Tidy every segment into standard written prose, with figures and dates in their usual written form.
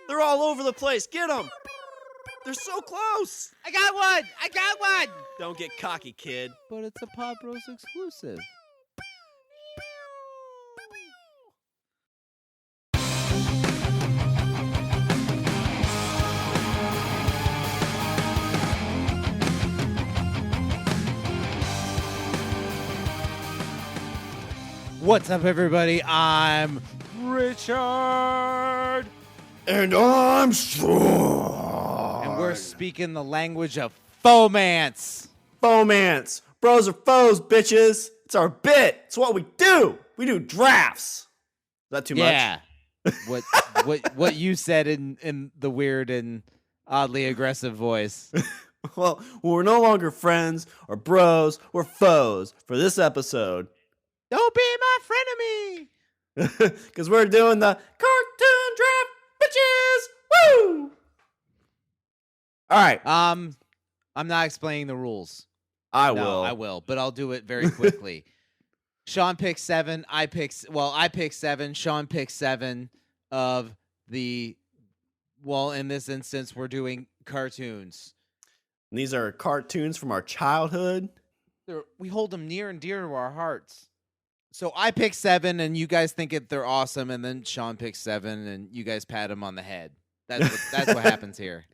They're all over the place. Get them. They're so close. I got one. Don't get cocky, kid. But it's a Pod Bros exclusive. What's up, everybody? I'm Richard. And I'm strong. And we're speaking the language of fomance. Fomance. Bros are foes, bitches. It's our bit. It's what we do. We do drafts. Is that too much? Yeah. What you said in the weird and oddly aggressive voice. Well, we're no longer friends or bros. We're foes for this episode. Don't be my frenemy. Because we're doing the cartoon draft, bitches. Woo! All right. I'm not explaining the rules. I I will, but I'll do it very quickly. Sean picks 7. I pick 7. Sean picks 7 of the. Well, in this instance, we're doing cartoons. And these are cartoons from our childhood. We hold them near and dear to our hearts. So I pick 7, and you guys think they're awesome, and then Sean picks 7, and you guys pat him on the head. That's what happens here.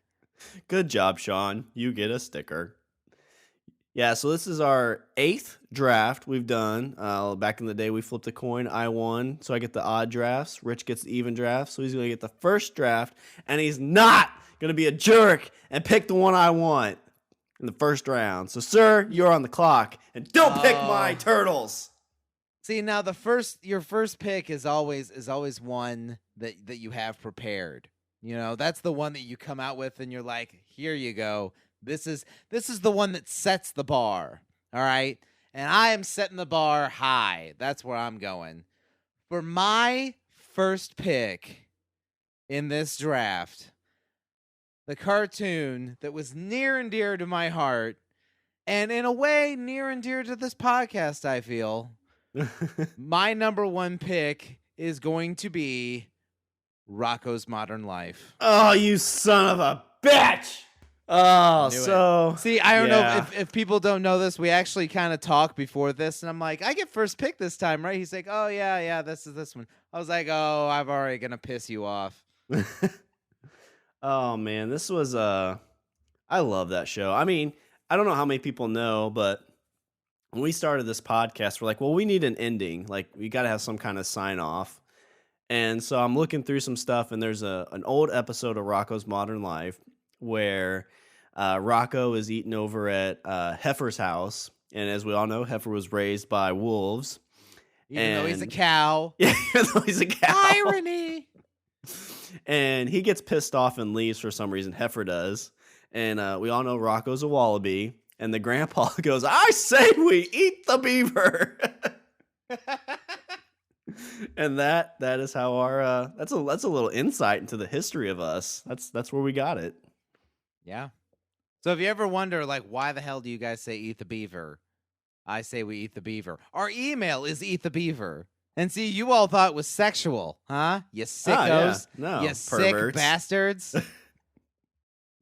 Good job, Sean. You get a sticker. Yeah, so this is our 8th draft we've done. Back in the day, we flipped a coin. I won, so I get the odd drafts. Rich gets the even draft, so he's going to get the first draft, and he's not going to be a jerk and pick the one I want in the first round. So, sir, you're on the clock, and don't pick my turtles. See, now your first pick is always one that you have prepared. You know, that's the one that you come out with and you're like, here you go. This is the one that sets the bar. All right. And I am setting the bar high. That's where I'm going. For my first pick in this draft, the cartoon that was near and dear to my heart, and in a way near and dear to this podcast, I feel. My number 1 pick is going to be Rocko's Modern Life. Oh, you son of a bitch! Oh, so... See, I don't know if people don't know this. We actually kind of talked before this, and I'm like, I get first pick this time, right? He's like, oh, yeah, this is this one. I was like, oh, I'm already going to piss you off. Oh, man, this was... I love that show. I mean, I don't know how many people know, but when we started this podcast, we're like, well, we need an ending. Like, we got to have some kind of sign off. And so I'm looking through some stuff, and there's an old episode of Rocko's Modern Life where Rocko is eating over at Heifer's house. And as we all know, Heifer was raised by wolves. Even though he's a cow. Yeah, even though he's a cow. Irony. And he gets pissed off and leaves for some reason. Heifer does. And we all know Rocko's a wallaby. And the grandpa goes, I say we eat the beaver. And that is how our that's a little insight into the history of us. That's where we got it. Yeah. So if you ever wonder, like, why the hell do you guys say eat the beaver? I say we eat the beaver. Our email is eat the beaver. And see, you all thought it was sexual, huh? You sickos. No, you perverts. Sick bastards.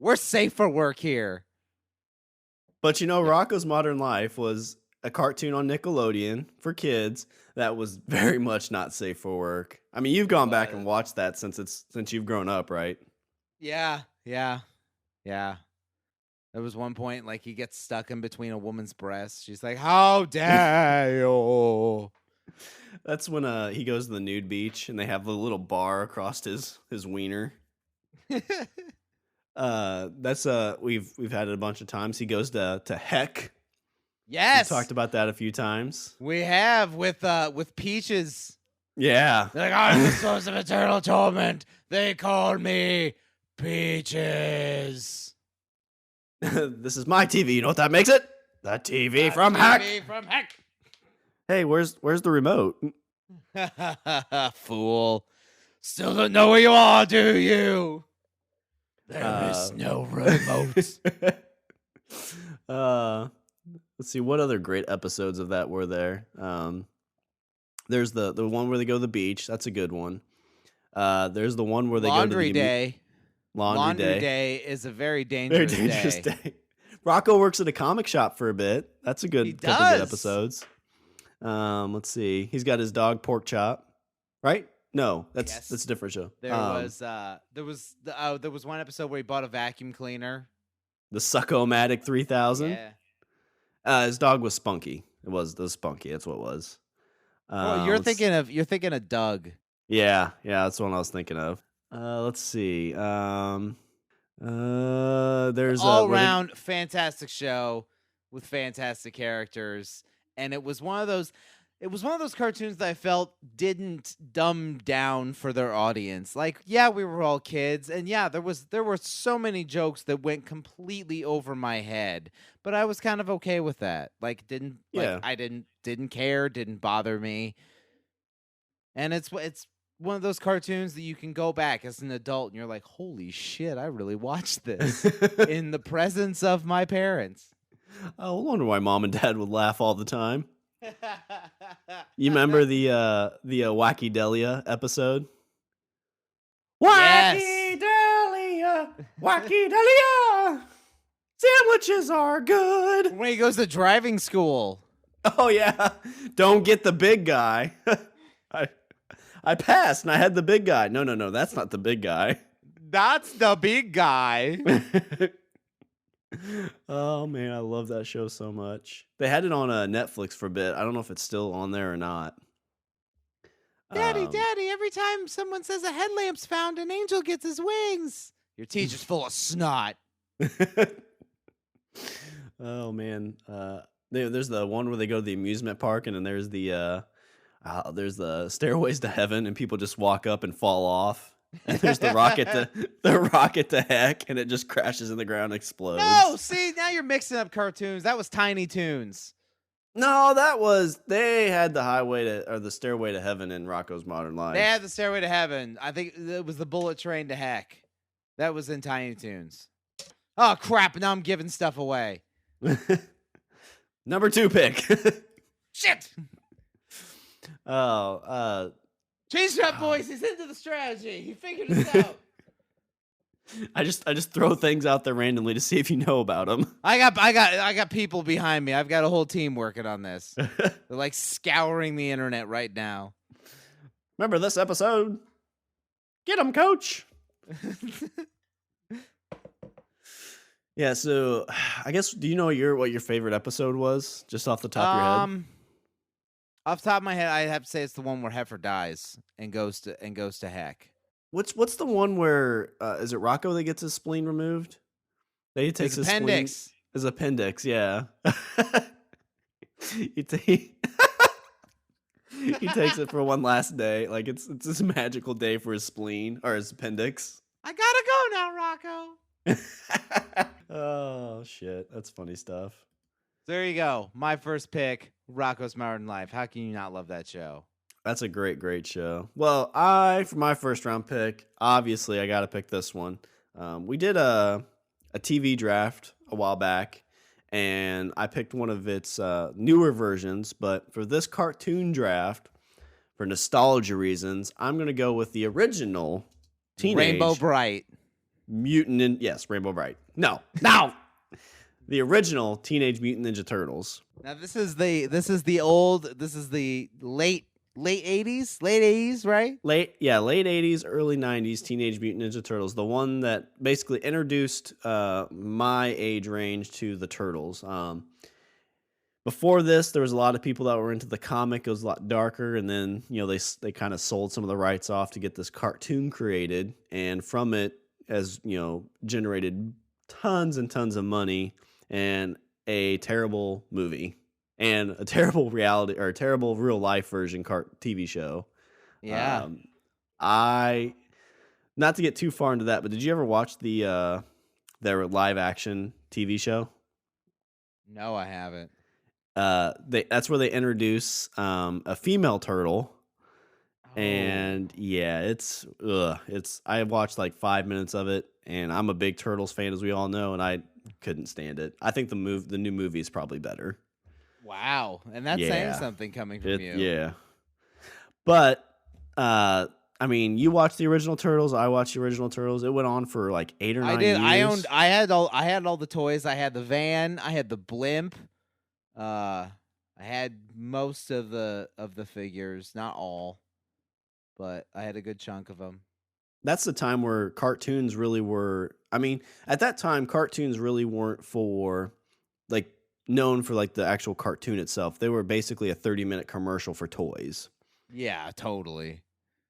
We're safe for work here. But you know, Rocko's Modern Life was a cartoon on Nickelodeon for kids that was very much not safe for work. I mean, you've gone back and watched that since you've grown up, right? Yeah. There was one point, like, he gets stuck in between a woman's breasts. She's like, how dare you? That's when he goes to the nude beach and they have a little bar across his wiener. That's we've had it a bunch of times. He goes to Heck. Yes, we talked about that a few times. We have with Peaches. Yeah, they're like, I'm the source of eternal torment. They call me Peaches. This is my TV. You know what that makes it? The TV from Heck. Hey, where's the remote? Fool. Still don't know where you are, do you? There is no remote. Let's see, what other great episodes of that were there? There's the one where they go to the beach. That's a good one. There's the one where they go to Laundry the Day. Laundry Day. Day is a very Very dangerous, dangerous day. day. Rocco works at a comic shop for a bit. That's a He good couple good does. episodes. Let's see. He's got his dog Pork Chop, right? No, Yes. that's a different show. There was one episode where he bought a vacuum cleaner. The Sucko-Matic 3000. Yeah. His dog was Spunky. It was Spunky. That's what it was. Oh, you're thinking of Doug. Yeah, that's the one I was thinking of. Let's see. There's all around fantastic show with fantastic characters, and it was one of those cartoons that I felt didn't dumb down for their audience. Like, yeah, we were all kids, and yeah, there were so many jokes that went completely over my head, but I was kind of okay with that. Like, I didn't care, didn't bother me. And it's one of those cartoons that you can go back as an adult and you're like, holy shit, I really watched this in the presence of my parents. I wonder why Mom and Dad would laugh all the time. You remember the Wacky Delia episode? Yes. Wacky Delia, Wacky Delia, sandwiches are good. When he goes to driving school. Oh yeah, don't get the big guy. I passed and I had the big guy. No, that's not the big guy. That's the big guy. Oh man, I love that show so much. They had it on Netflix for a bit. I don't know if it's still on there or not. Daddy, every time someone says a headlamp's found, an angel gets his wings. Your teacher's full of snot. Oh man, there's the one where they go to the amusement park, and then there's the stairways to heaven, and people just walk up and fall off. And there's the rocket to heck, and it just crashes in the ground, and explodes. No, see, now you're mixing up cartoons. That was Tiny Toons. No, they had the Stairway to Heaven in Rocco's Modern Life. They had the Stairway to Heaven. I think it was the Bullet Train to Heck. That was in Tiny Toons. Oh crap! Now I'm giving stuff away. Number 2 pick. Shit. Oh, Change it up, boys. He's into the strategy. He figured it out. I just throw things out there randomly to see if you know about them. I got people behind me. I've got a whole team working on this. They're like scouring the internet right now. Remember this episode? Get him, coach. Yeah, so I guess, do you know what your favorite episode was, just off the top of your head? Off the top of my head, I have to say it's the one where Heifer dies and goes to heck. What's the one where is it Rocco that gets his spleen removed? That he takes his appendix. Spleen, his appendix, yeah. he takes it for one last day. Like it's this magical day for his spleen or his appendix. I gotta go now, Rocco. Oh shit, that's funny stuff. There you go. My first pick, Rocco's Modern Life. How can you not love that show? That's a great show. Well, for my first round pick, obviously I got to pick this one. We did a TV draft a while back, and I picked one of its newer versions. But for this cartoon draft, for nostalgia reasons, I'm going to go with the original Rainbow Bright. Rainbow Bright. No. The original Teenage Mutant Ninja Turtles. Now this is the late 80s, right? Late 80s, early 90s Teenage Mutant Ninja Turtles. The one that basically introduced my age range to the Turtles. Before this, there was a lot of people that were into the comic. It was a lot darker, and then they kind of sold some of the rights off to get this cartoon created, and from it, as generated tons and tons of money and a terrible movie. And a terrible reality or a terrible real life version TV show. Yeah. Not to get too far into that, but did you ever watch their live action TV show? No, I haven't. That's where they introduce a female turtle. Oh. And yeah, it's I watched like 5 minutes of it, and I'm a big Turtles fan, as we all know, and I couldn't stand it. I think the new movie is probably better. Wow. And that's saying something coming from you. Yeah. But I mean, you watched the original Turtles. I watched the original Turtles. It went on for like 8 or 9 I did. years. I had all the toys. I had the van. I had the blimp. I had most of the figures, not all, but I had a good chunk of them. That's the time where cartoons really were. I mean, at that time, cartoons really weren't for like known for like the actual cartoon itself. They were basically a 30-minute commercial for toys. Yeah, totally.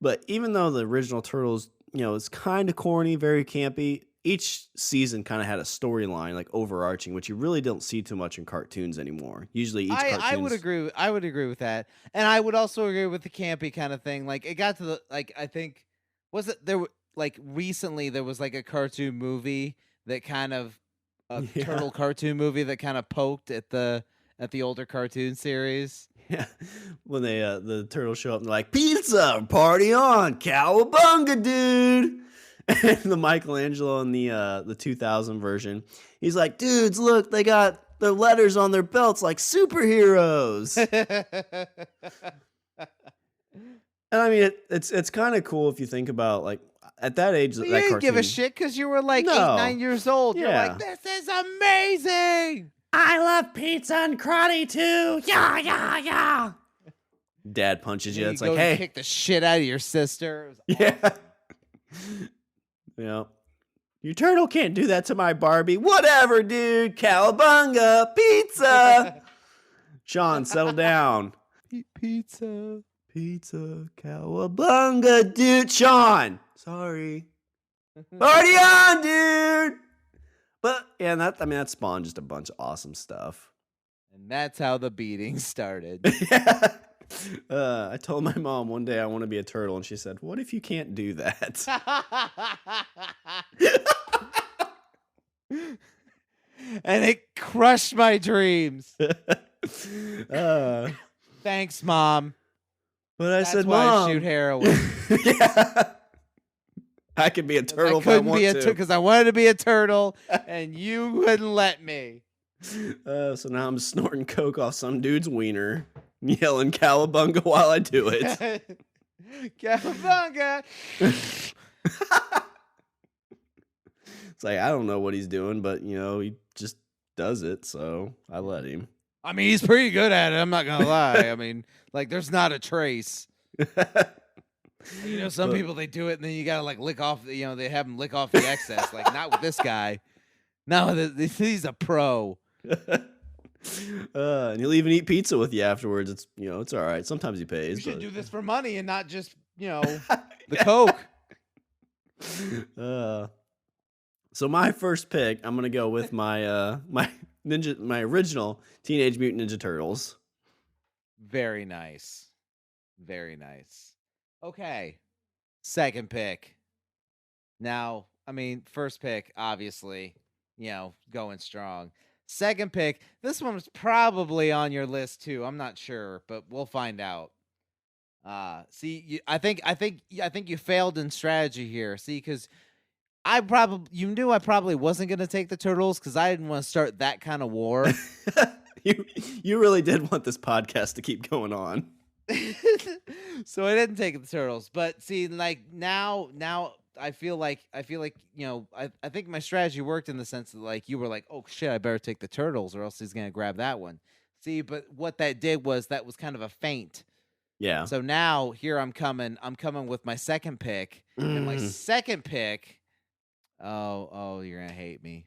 But even though the original Turtles, it's kind of corny, very campy, each season kind of had a storyline, like overarching, which you really don't see too much in cartoons anymore. Usually each I would cartoon's agree. I would agree with that, and I would also agree with the campy kind of thing. Like it got to the I think was it there like recently there was like a cartoon movie that kind of a yeah. turtle cartoon movie that kind of poked at the older cartoon series. Yeah, when they the turtles show up and they're like, "Pizza, party on, cowabunga, dude!" And the Michelangelo in the 2000 version, he's like, "Dudes, look, they got their letters on their belts like superheroes." And I mean, it's kind of cool if you think about like at that age Well, that you didn't cartoon. give a shit because you were like 8, No. 9 years old. You're Yeah. like, this is amazing. I love pizza and karate too. Yeah, yeah, yeah. Dad punches you. And It's you like, go and hey, kick the shit out of your sister. It was yeah. Yeah. Your turtle can't do that to my Barbie. Whatever, dude. Cowabunga. Pizza. Sean, settle down. Pizza. Pizza. Cowabunga, dude. Sean. Sorry. Party on, dude. But, yeah, that spawned just a bunch of awesome stuff. And that's how the beating started. Yeah. I told my mom one day I want to be a turtle, and she said, "What if you can't do that?" And it crushed my dreams. Uh, Thanks, Mom. but I That's said, why "Mom, I shoot heroin. yeah, I could be a turtle I if I couldn't want be to." because I wanted to be a turtle, and you wouldn't let me. So now I'm snorting coke off some dude's wiener, yelling "Cowabunga" while I do it. Cowabunga! It's like I don't know what he's doing, but he just does it, so I let him. I mean, he's pretty good at it. I'm not gonna lie. I mean, like, there's not a trace. Some people they do it, and then you gotta like lick off. They have them lick off the excess. Like, not with this guy. No, he's a pro. And he'll even eat pizza with you afterwards. It's it's all right. Sometimes he pays. You should but- do this for money and not just the Coke. So my first pick, I'm gonna go with my my original Teenage Mutant Ninja Turtles. Very nice. Very nice. Okay. Second pick. Now, I mean, first pick, obviously, going strong. Second pick, this one was probably on your list too. I'm not sure, but we'll find out. See, I think you failed in strategy here. See, because you knew I probably wasn't gonna take the Turtles because I didn't want to start that kind of war. You really did want this podcast to keep going on. So I didn't take the Turtles. But see, like now I feel like I think my strategy worked in the sense that like you were like, oh shit, I better take the Turtles or else he's gonna grab that one. See, but what that did was that was kind of a feint. Yeah. So now here I'm coming with my second pick. And my second pick, oh, you're gonna hate me.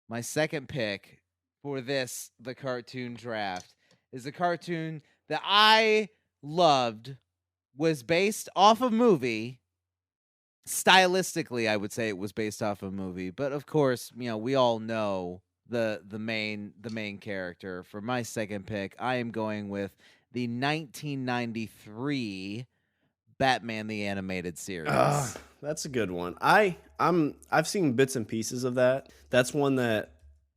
My second pick for the cartoon draft is a cartoon that I loved, was based off a movie. Stylistically, I would say it was based off a movie, but of course, we all know the main character. For my second pick, I am going with the 1993 Batman the Animated Series. That's a good one. I've seen bits and pieces of that. That's one that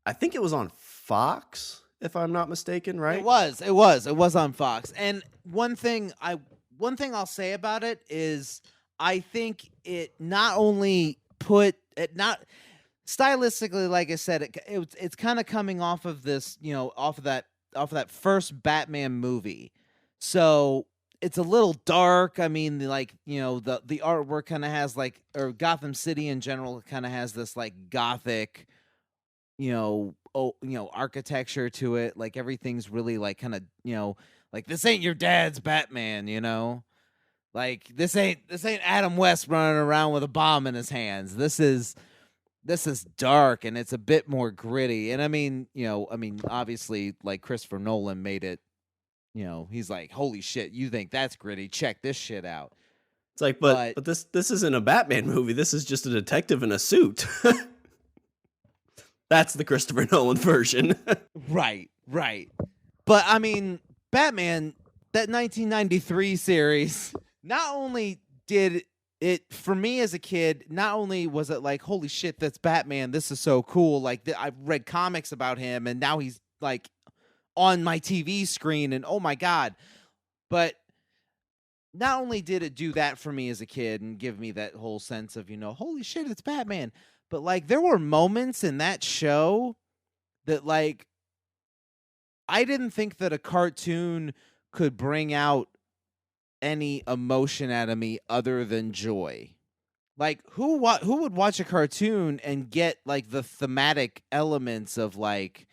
I think it was on Fox, if I'm not mistaken, right? It was on Fox. And one thing I'll say about it is I think it not only put it not stylistically, like I said, it's kind of coming off of this, off of that first Batman movie. So it's a little dark. I mean, like, the artwork kind of has like, or Gotham City in general kind of has this like gothic, architecture to it. Like everything's really like kind of, like this ain't your dad's Batman, Like this ain't Adam West running around with a bomb in his hands. This is dark, and it's a bit more gritty. And I mean, obviously like Christopher Nolan made it, he's like, holy shit, you think that's gritty? Check this shit out. It's like, but this isn't a Batman movie. This is just a detective in a suit. That's the Christopher Nolan version. Right. But I mean, Batman, that 1993 series, not only did it, for me as a kid, not only was it like, holy shit, that's Batman, this is so cool. Like, I've read comics about him, and now he's like on my TV screen, and oh my God. But not only did it do that for me as a kid and give me that whole sense of, holy shit, it's Batman, but like there were moments in that show that like I didn't think that a cartoon could bring out any emotion out of me other than joy. Like who would watch a cartoon and get like the thematic elements of like,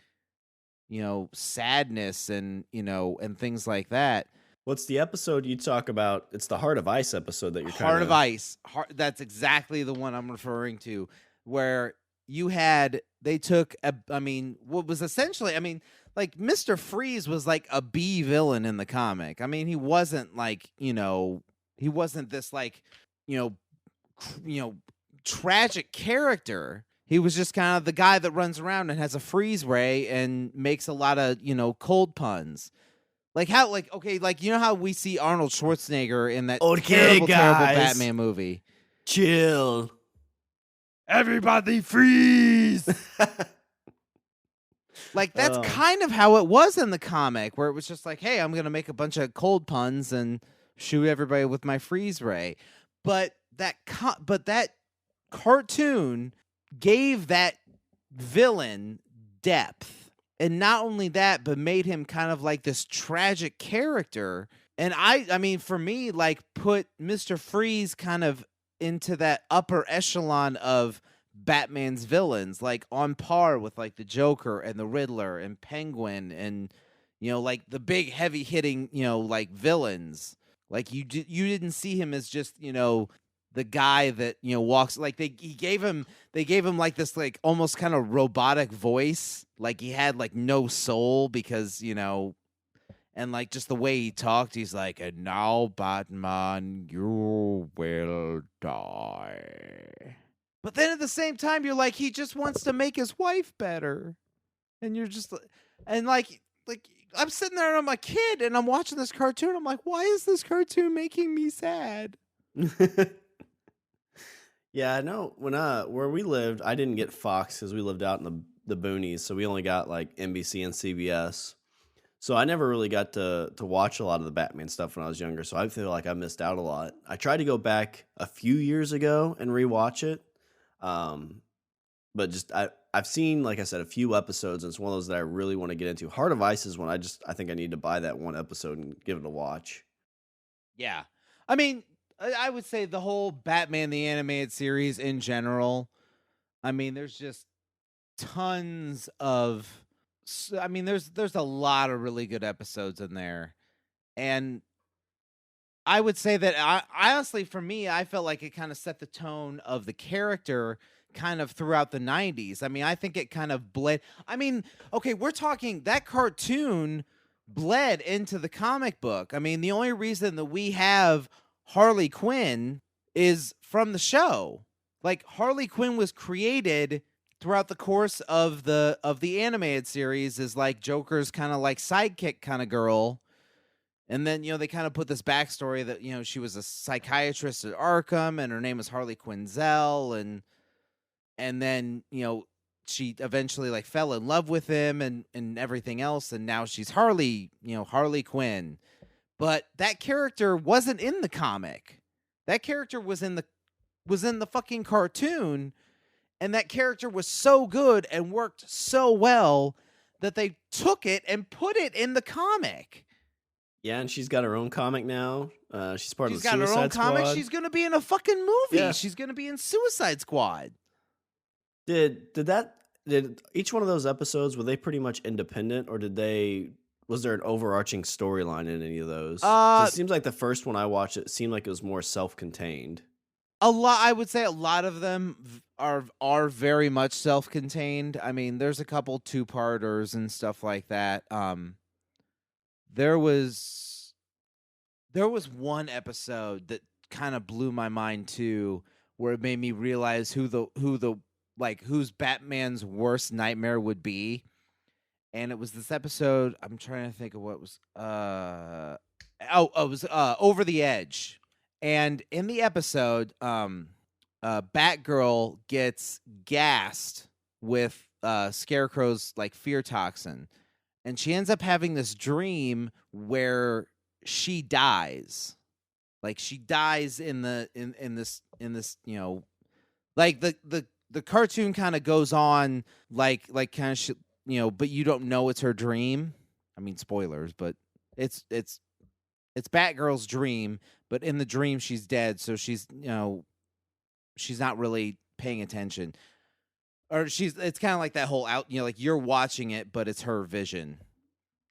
sadness and, and things like that. What's the episode you talk about? It's the Heart of Ice episode that you're Heart of Ice. That's exactly the one I'm referring to, where they took what was essentially, like Mr. Freeze was like a B villain in the comic. I mean, he wasn't like, he wasn't this like, tragic character. He was just kind of the guy that runs around and has a freeze ray and makes a lot of, cold puns. Like how, like, okay, like, how we see Arnold Schwarzenegger in that terrible Batman movie. Chill. Everybody freeze. Like, that's kind of how it was in the comic, where it was just like, hey, I'm going to make a bunch of cold puns and shoot everybody with my freeze ray. But that cartoon gave that villain depth. And not only that, but made him kind of like this tragic character. And I mean, for me, like put Mr. Freeze kind of into that upper echelon of Batman's villains, like on par with like the Joker and the Riddler and Penguin and, like the big heavy hitting, like villains. Like you didn't see him as just, the guy that, walks, like they gave him like this like almost kind of robotic voice, like he had like no soul because, and like just the way he talked, he's like, and now Batman, you will die. But then at the same time, you're like, he just wants to make his wife better. And you're just, and like I'm sitting there and I'm a kid and I'm watching this cartoon. I'm like, why is this cartoon making me sad? Yeah, I know. When where we lived, I didn't get Fox because we lived out in the boonies, so we only got like NBC and CBS. So I never really got to watch a lot of the Batman stuff when I was younger. So I feel like I missed out a lot. I tried to go back a few years ago and rewatch it, but just I've seen, like I said, a few episodes, and it's one of those that I really want to get into. Heart of Ice is one I think I need to buy that one episode and give it a watch. Yeah, I mean, I would say the whole Batman the Animated Series in general, I mean, there's just tons of, I mean, there's a lot of really good episodes in there. And I would say that I honestly, for me, I felt like it kind of set the tone of the character kind of throughout the 90s. I mean, I think it kind of bled. I mean, okay, we're talking that cartoon bled into the comic book. I mean, the only reason that we have Harley Quinn is from the show. Like Harley Quinn was created throughout the course of the animated series as like Joker's kind of like sidekick kind of girl. And then, they kind of put this backstory that, she was a psychiatrist at Arkham and her name was Harley Quinzel. And then, she eventually like fell in love with him and everything else. And now she's Harley Quinn. But that character wasn't in the comic. That character was in the fucking cartoon. And that character was so good and worked so well that they took it and put it in the comic. Yeah, and she's got her own comic now. She's part of She's the got her own Suicide comic. Squad. She's gonna be in a fucking movie. Yeah. She's gonna be in Suicide Squad. Did each one of those episodes, were they pretty much independent, or was there an overarching storyline in any of those? 'Cause it seems like the first one I watched, it seemed like it was more self-contained. I would say a lot of them are very much self-contained. I mean, there's a couple two-parters and stuff like that. There was one episode that kind of blew my mind too, where it made me realize who's Batman's worst nightmare would be. And it was this episode, I'm trying to think of what was it was Over the Edge. And in the episode, Batgirl gets gassed with Scarecrow's like fear toxin, and she ends up having this dream where she dies. Like she dies in this like the cartoon kind of goes on like kind of but you don't know it's her dream. I mean, spoilers, but it's Batgirl's dream, but in the dream she's dead, so she's she's not really paying attention. Or it's kind of like that whole like you're watching it, but it's her vision.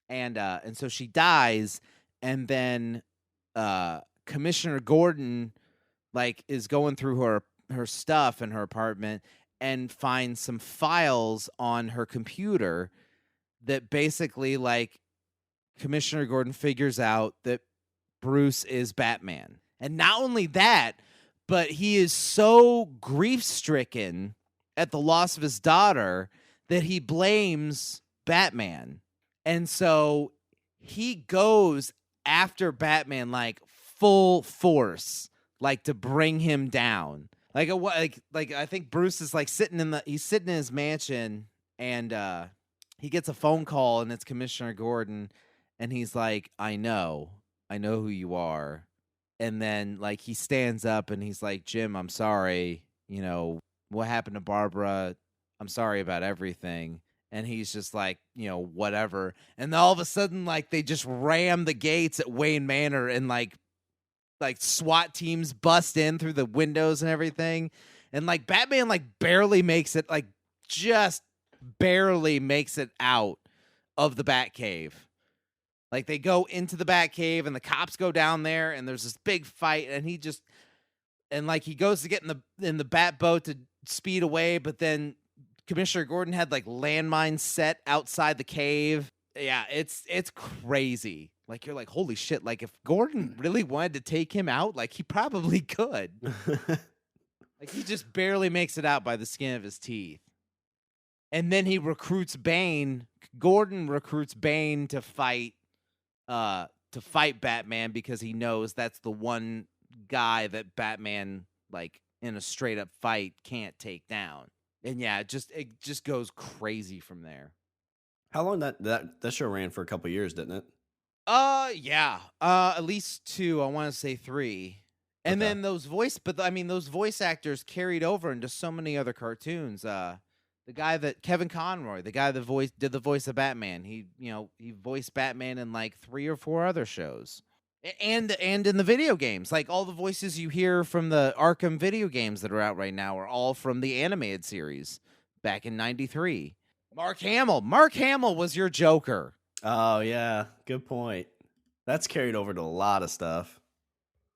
And so she dies, and then Commissioner Gordon like is going through her stuff in her apartment and finds some files on her computer that basically like Commissioner Gordon figures out that Bruce is Batman. And not only that, but he is so grief-stricken at the loss of his daughter that he blames Batman. And so he goes after Batman like full force, like to bring him down. Like I think Bruce is like sitting in his mansion, and he gets a phone call, and it's Commissioner Gordon, and he's like, I know who you are. And then like he stands up and he's like, Jim, I'm sorry. What happened to Barbara? I'm sorry about everything. And he's just like, whatever. And then all of a sudden, like they just ram the gates at Wayne Manor, and like SWAT teams bust in through the windows and everything. And like Batman like barely makes it, like just barely makes it out of the Batcave. Like they go into the Batcave and the cops go down there, and there's this big fight, and he goes to get in the Bat boat to speed away, but then Commissioner Gordon had like landmines set outside the cave. Yeah, it's crazy. Like you're like, holy shit, like if Gordon really wanted to take him out, like he probably could. Like he just barely makes it out by the skin of his teeth. And then he recruits Bane. Gordon recruits Bane to fight Batman, because he knows that's the one guy that Batman, like in a straight up fight, can't take down. And yeah, it just goes crazy from there. How long that show ran? For a couple years, didn't it? Yeah. At least 2, I want to say 3. And Okay. then those voice actors carried over into so many other cartoons. The guy that Kevin Conroy, the guy that did the voice of Batman, he voiced Batman in like 3 or 4 other shows. And in the video games, like all the voices you hear from the Arkham video games that are out right now are all from the animated series back in '93. Mark Hamill was your Joker. Oh yeah, good point. That's carried over to a lot of stuff.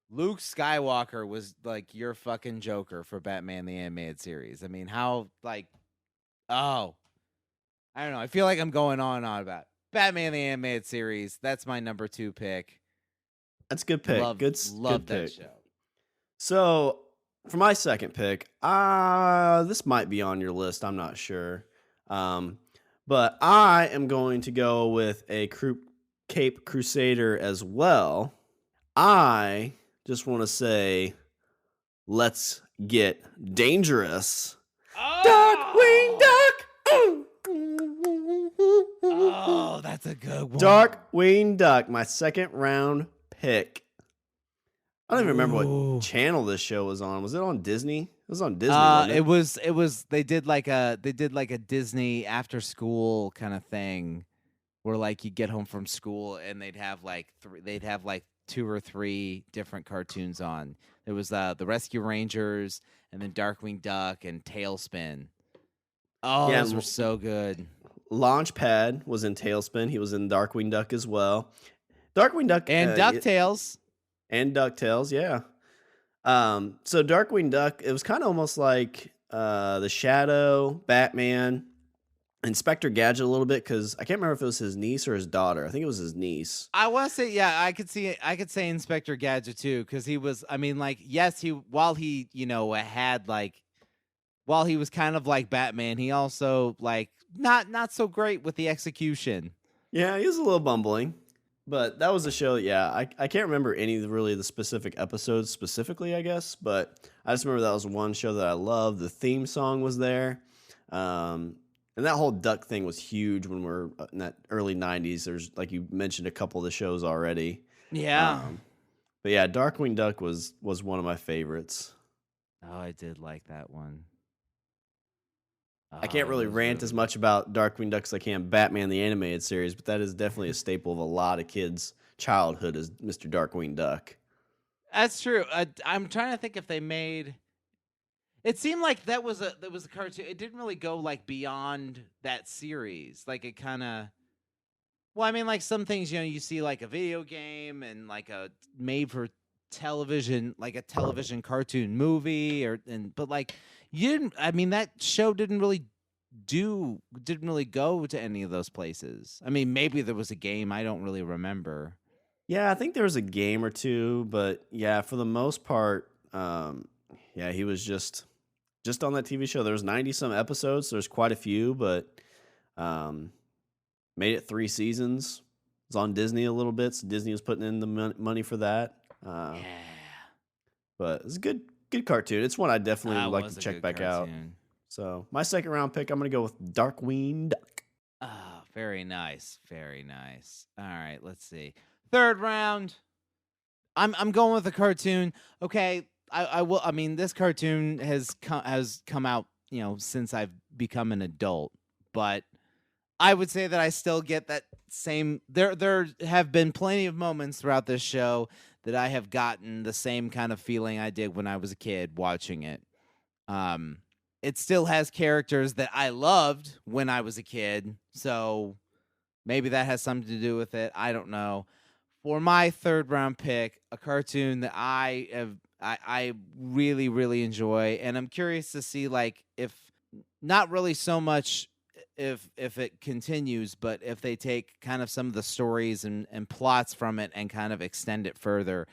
Luke Skywalker was like your fucking Joker for Batman the Animated Series. I mean, how like, I don't know. I feel like I'm going on and on about Batman the Animated Series. That's my number 2 pick. That's a good pick. Love good that pick. show. So for my second pick, this might be on your list. I'm not sure. But I am going to go with a Cape Crusader as well. I just want to say, let's get dangerous. Darkwing Duck! Oh, that's a good one. Darkwing Duck, my second round pick. I don't even remember what channel this show was on. Was it on Disney? It was on Disney. Wasn't it? It was they did like a Disney after school kind of thing. where like you get home from school and they'd have like 2 or 3 different cartoons on. There was the Rescue Rangers, and then Darkwing Duck and Tailspin. Oh, Yeah, those were and so good. Launchpad was in Tailspin. He was in Darkwing Duck as well. Darkwing Duck And DuckTales. and DuckTales, yeah. So Darkwing Duck, it was kind of almost like the Shadow, Batman, Inspector Gadget a little bit, because I can't remember if it was his niece or his daughter. I think it was his niece. I want to say, yeah, I could say Inspector Gadget too, because he was, I mean, like, yes, while he, had like, while he was kind of like Batman, he also like not so great with the execution. Yeah, he was a little bumbling. But that was a show, yeah. I can't remember any of really the specific episodes specifically, I guess, but I just remember that was one show that I loved. The theme song was there. And that whole duck thing was huge when we're in that early 90s. There's, like you mentioned, a couple of the shows already. Yeah. But yeah, Darkwing Duck was one of my favorites. Oh, I did like that one. I can't really rant as much about Darkwing Duck as I can Batman the Animated Series, but that is definitely a staple of a lot of kids' childhood is Mr. Darkwing Duck. That's true. I'm trying to think if they made. It seemed like that was a cartoon. It didn't really go like beyond that series. Like it kind of. Well, I mean, like some things, you see like a video game and like a made for television, like a television cartoon movie, but like you didn't. I mean, that show didn't really go to any of those places. I mean, maybe there was a game. I don't really remember. Yeah, I think there was a game or two, but yeah, for the most part, yeah, he was just on that TV show. There was 90 some episodes. So there's quite a few, but made it 3 seasons. It was on Disney a little bit, so Disney was putting in the money for that. Yeah. But it's a good cartoon. It's one I definitely would like to check back out. Cartoon. So my second round pick, I'm going to go with Darkwing Duck. Oh, very nice. Very nice. All right, let's see. Third round. I'm going with a cartoon. Okay, I will. I mean, this cartoon has come out, since I've become an adult. But I would say that I still get that same. There have been plenty of moments throughout this show that I have gotten the same kind of feeling I did when I was a kid watching it. It still has characters that I loved when I was a kid, so maybe that has something to do with it. I don't know. For my third round pick, a cartoon that I really, really enjoy, and I'm curious to see, like, if not really so much if it continues, but if they take kind of some of the stories and plots from it and kind of extend it further.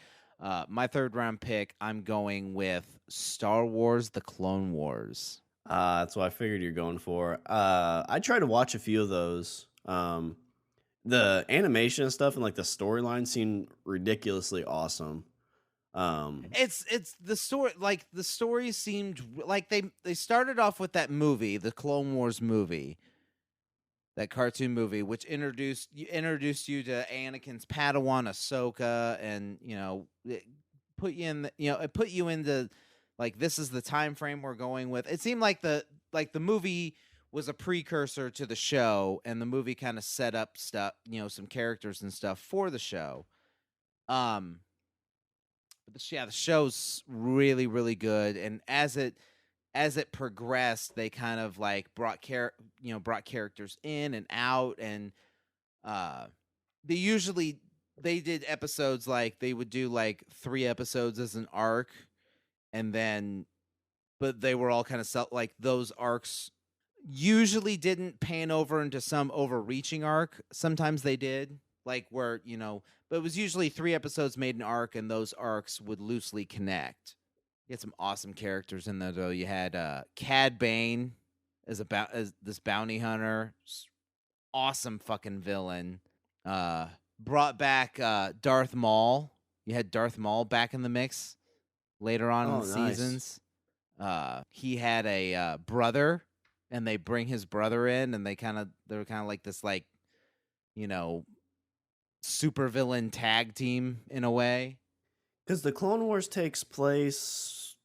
My third round pick, I'm going with Star Wars: The Clone Wars. That's what I figured you're going for. I tried to watch a few of those. The animation and stuff and like the storyline seemed ridiculously awesome. It's the story, like the story seemed like they started off with that movie, the Clone Wars movie, that cartoon movie, which introduced you to Anakin's Padawan Ahsoka, and it put you in it put you into like this is the time frame we're going with. It seemed like the movie was a precursor to the show, and the movie kind of set up stuff, some characters and stuff for the show. But the show's really, really good, and as it progressed, they kind of like brought characters in and out, and they did episodes, like they would do like 3 episodes as an arc, and then but they were all kind of like those arcs usually didn't pan over into some overreaching arc. Sometimes they did, like where but it was usually 3 episodes made an arc, and those arcs would loosely connect. You had some awesome characters in there, though. You had Cad Bane as this bounty hunter, awesome fucking villain. Brought back Darth Maul. You had Darth Maul back in the mix later on in the seasons. He had a brother, and they bring his brother in, and they were kind of like this, like, super villain tag team in a way. Because the Clone Wars takes place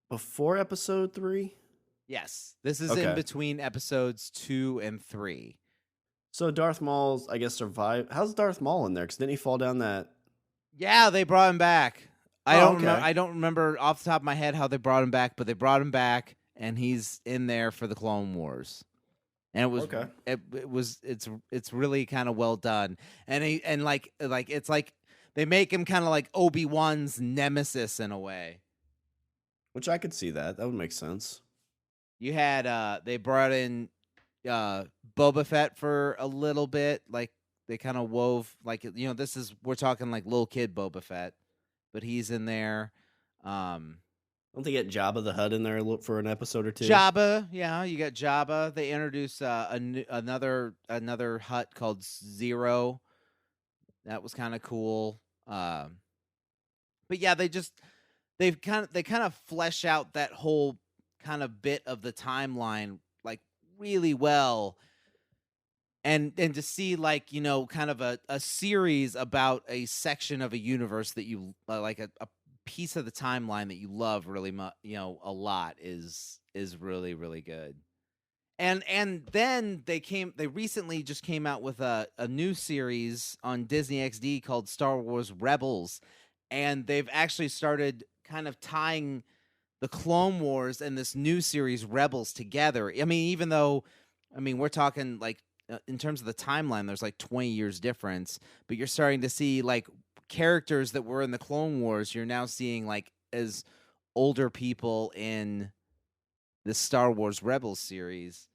before episode 3? Yes. This is in between episodes 2 and 3. So Darth Maul's, I guess, survived. How's Darth Maul in there? Because didn't he fall down that? Yeah, they brought him back. Oh, okay. I don't remember off the top of my head how they brought him back, but they brought him back, and he's in there for the Clone Wars. And Okay. it's really kind of well done. And it's like they make him kind of like Obi-Wan's nemesis in a way. Which I could see that. That would make sense. You had they brought in Boba Fett for a little bit, like they kind of wove like we're talking like little kid Boba Fett, but he's in there. Don't they get Jabba the Hutt in there for an episode or two? Jabba, yeah, you got Jabba. They introduced another Hutt called Zero. That was kind of cool. But yeah, they kind of flesh out that whole kind of bit of the timeline like really well. And to see like, kind of a series about a section of a universe that you like a piece of the timeline that you love really much, a lot is really, really good. And then they recently just came out with a new series on Disney XD called Star Wars Rebels. And they've actually started kind of tying the Clone Wars and this new series Rebels together. I mean, even though, we're talking like in terms of the timeline, there's like 20 years difference, but you're starting to see like characters that were in the Clone Wars. You're now seeing like as older people in the Star Wars Rebels series.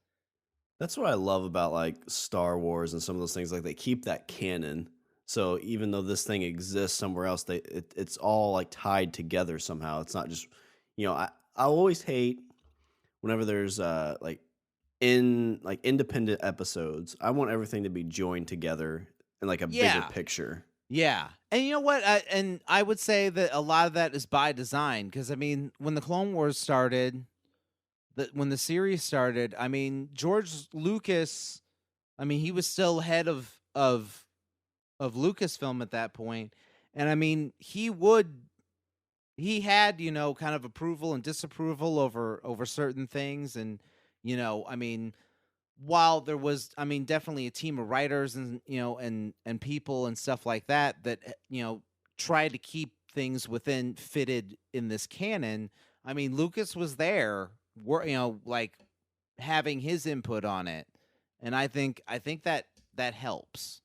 That's what I love about like Star Wars and some of those things. Like they keep that canon. So even though this thing exists somewhere else, it's all like tied together somehow. It's not just, I always hate whenever there's like independent episodes. I want everything to be joined together in like a bigger picture. Yeah. And you know what? I would say that a lot of that is by design because when the Clone Wars started, when the series started, George Lucas, he was still head of Lucasfilm at that point, and he had kind of approval and disapproval over certain things, and while there was definitely a team of writers and and people and stuff like that tried to keep things fitted in this canon. Lucas was there, like having his input on it, and I think that helps.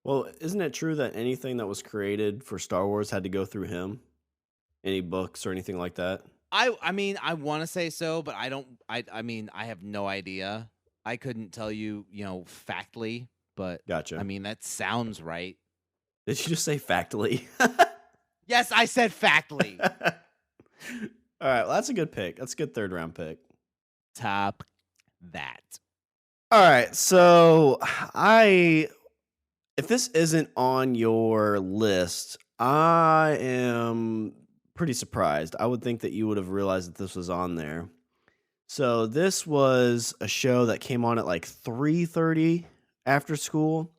Well, isn't it true that anything that was created for Star Wars had to go through him? Any books or anything like that? I want to say so, but I don't. I have no idea. I couldn't tell you, factly, but Gotcha. That sounds right. Did you just say factly? Yes, I said factly. All right, well, that's a good pick. That's a good third round pick. Top that. All right, so if this isn't on your list, I am pretty surprised. I would think that you would have realized that this was on there. So this was a show that came on at like 3:30 after school.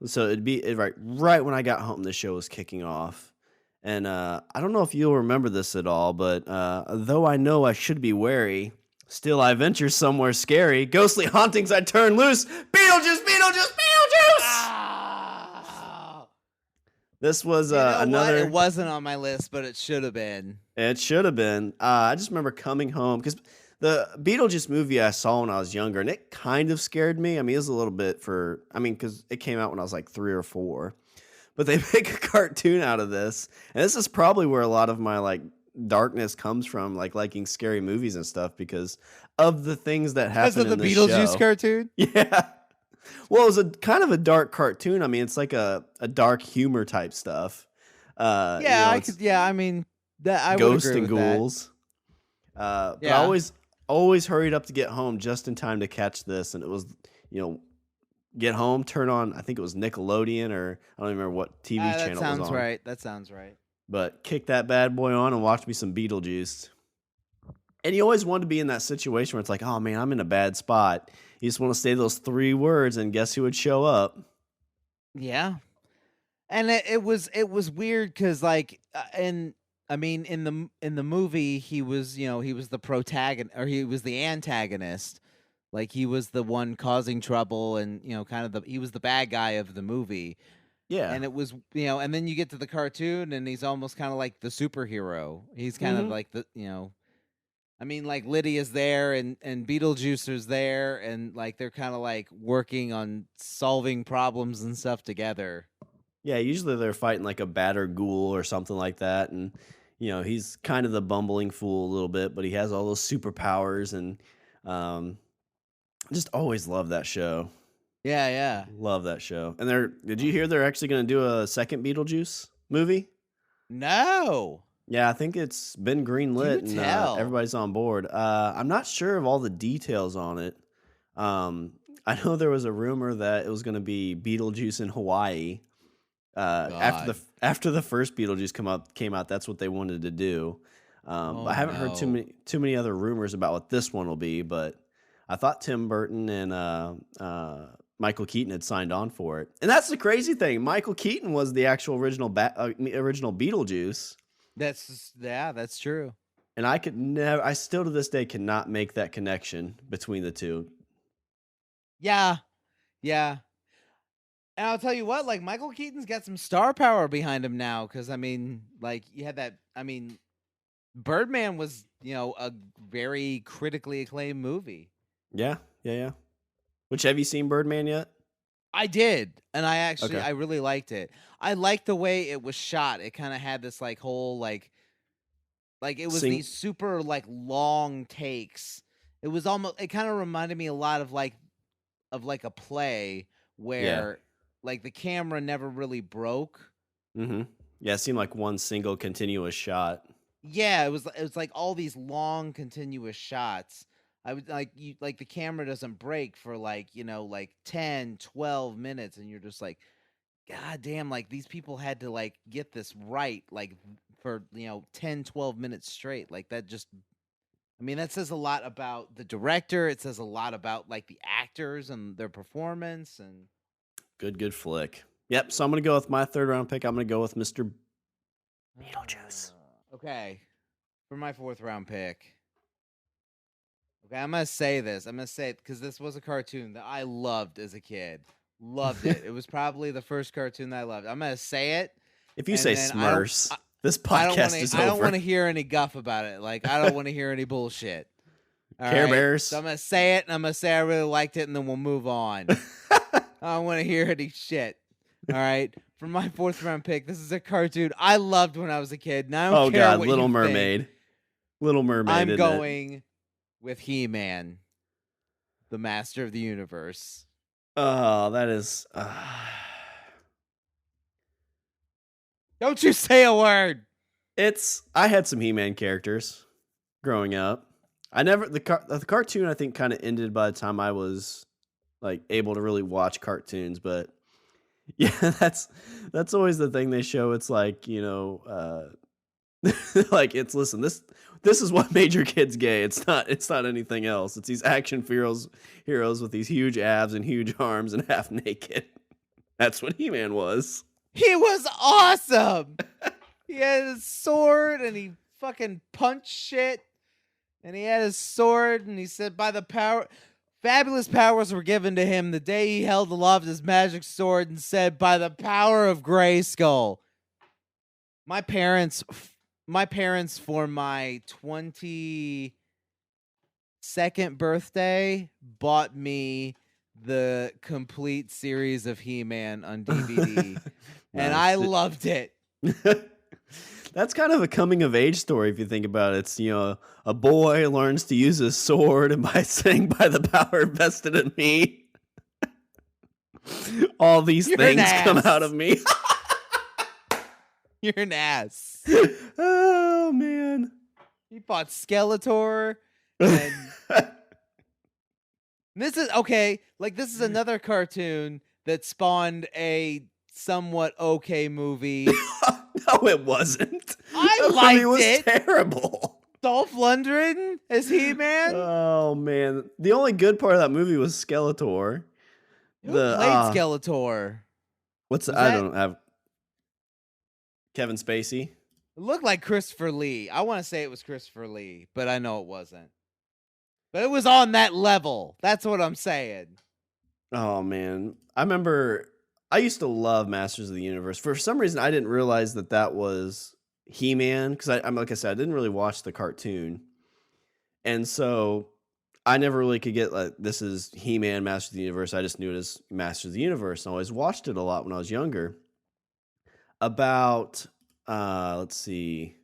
So it'd be right when I got home, this show was kicking off. And I don't know if you'll remember this at all, but though I know I should be wary, still I venture somewhere scary. Ghostly hauntings I turn loose. Beetlejuice, Beetlejuice, Beetlejuice! This was another. It wasn't on my list, but it should have been. It should have been. I just remember coming home because the Beetlejuice movie I saw when I was younger, and it kind of scared me. It was a little bit because it came out when I was like 3 or 4. But they make a cartoon out of this, and this is probably where a lot of my like darkness comes from, like liking scary movies and stuff, because of the things that happen in this show. Because of the Beetlejuice cartoon? Yeah. Well, it was a kind of a dark cartoon. It's like a dark humor type stuff. I could. Yeah, that I ghosts would agree and with ghouls. But I always hurried up to get home just in time to catch this, and it was get home, turn on. I think it was Nickelodeon, or I don't even remember what TV channel it was on. That sounds right. That sounds right. But kick that bad boy on and watch me some Beetlejuice. And you always wanted to be in that situation where it's like, oh man, I'm in a bad spot. You just want to say those 3 words, and guess who would show up? Yeah, and it was weird because like, in the movie he was the protagonist, or he was the antagonist, Like he was the one causing trouble, and kind of he was the bad guy of the movie. Yeah. And it was, and then you get to the cartoon, and he's almost kind of like the superhero. He's kind of Hmm. like I mean, like Lydia's there, and Beetlejuice is there, and like they're kind of like working on solving problems and stuff together. Yeah, usually they're fighting like a batter ghoul or something like that, and he's kind of the bumbling fool a little bit, but he has all those superpowers, and um, just always love that show. Yeah, yeah. Love that show. And did you hear they're actually going to do a second Beetlejuice movie? No, Yeah, I think it's been greenlit do and tell. everybody's on board. I'm not sure of all the details on it. I know there was a rumor that it was going to be Beetlejuice in Hawaii. God. After the first Beetlejuice came out, that's what they wanted to do. But I Oh haven't heard no. too many other rumors about what this one will be. But I thought Tim Burton and Michael Keaton had signed on for it, and that's the crazy thing. Michael Keaton was the actual original Beetlejuice. That's true. And I still to this day cannot make that connection between the two. Yeah, yeah. And I'll tell you what, like Michael Keaton's got some star power behind him now, because I mean, like you had that. I mean, Birdman was a very critically acclaimed movie. Yeah, yeah, yeah. Which, have you seen Birdman yet? I did, and Okay. I really liked it. I liked the way it was shot. It kind of had this like whole like it was Sing. these super like long takes. It was almost, it kind of reminded me a lot of like a play Yeah. where like the camera never really broke. Mm-hmm. Yeah, it seemed like one single continuous shot. Yeah, it was like all these long continuous shots. I would like the camera doesn't break for like, like 10, 12 minutes, and you're just like, god damn, like these people had to like get this right like for 10, 12 minutes straight. Like that just, I mean, that says a lot about the director. It says a lot about like the actors and their performance. And Good flick. Yep. So I'm gonna go with my third round pick. I'm gonna go with Mr. Beetlejuice. Okay, for my fourth round pick. Okay, I'm gonna say this. I'm gonna say it because this was a cartoon that I loved as a kid. Loved it. It was probably the first cartoon that I loved. I'm gonna say it, If you and say then Smurfs, this I don't want podcast is to. I don't over. want to hear any guff about it. Like I don't want to hear any bullshit. All Care right? Bears. So I'm gonna say it, and I'm gonna say I really liked it, and then we'll move on. I don't want to hear any shit. All right. For my fourth round pick, this is a cartoon I loved when I was a kid. And I don't Oh care God, what Little you Mermaid. think. Little Mermaid. I'm isn't it? going with He-Man, the Master of the Universe. Oh, that is. Don't you say a word. I had some He-Man characters growing up. I never the cartoon I think kind of ended by the time I was like able to really watch cartoons, but yeah, that's always the thing they show. It's like, like listen, this is what made your kids gay. It's not anything else. It's these action heroes with these huge abs and huge arms and half naked. That's what He-Man was. He was awesome. He had his sword and he fucking punched shit. And he had his sword and he said, by the power, fabulous powers were given to him the day he held aloft his magic sword and said, by the power of Grayskull. My parents for my 22nd birthday bought me the complete series of He-Man on DVD. And I loved it. That's kind of a coming of age story if you think about it. It's, a boy learns to use his sword, and by saying by the power vested in me, all these things come out of me. You're an ass. Oh man. He fought Skeletor, and this is okay, like this is another cartoon that spawned a somewhat okay movie. No, it wasn't. I liked it. Was it. Terrible. Dolph Lundgren as He-Man. Oh man, the only good part of that movie was Skeletor. Who played Skeletor? I don't have Kevin Spacey. It looked like Christopher Lee. I want to say it was Christopher Lee, but I know it wasn't. But it was on that level. That's what I'm saying. Oh man, I remember I used to love Masters of the Universe. For some reason, I didn't realize that was He-Man because I'm like I said, I didn't really watch the cartoon, and so I never really could get like this is He-Man, Masters of the Universe. I just knew it as Masters of the Universe. And I always watched it a lot when I was younger. About let's see,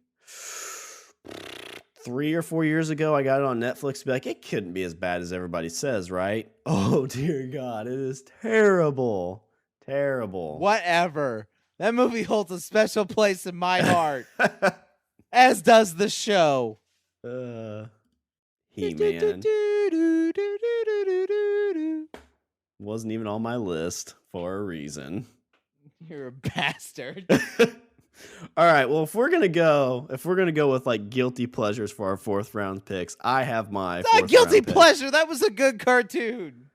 3 or 4 years ago, I got it on Netflix. Be like, it couldn't be as bad as everybody says, right? Oh dear God, it is terrible, terrible. Whatever. That movie holds a special place in my heart, as does the show. He-Man wasn't even on my list for a reason. You're a bastard. All right. Well, if we're gonna go with like guilty pleasures for our fourth round picks, I have my It's not fourth guilty round pick. pleasure. That was a good cartoon.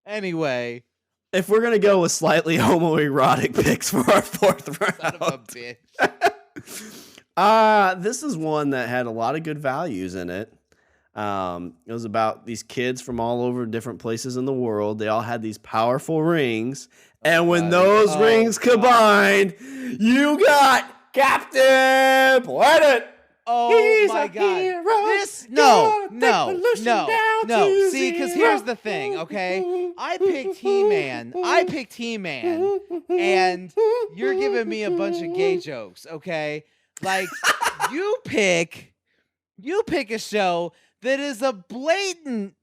Anyway, If we're gonna go with slightly homoerotic picks for our fourth son of a round, bitch. this is one that had a lot of good values in it. It was about these kids from all over different places in the world. They all had these powerful rings, and when those rings combined, you got Captain Planet. Oh He's my a God. hero. This Gonna take no. pollution down See, to because zero. here's the thing, okay? I picked He-Man, and you're giving me a bunch of gay jokes, okay? Like, you pick a show that is a blatant,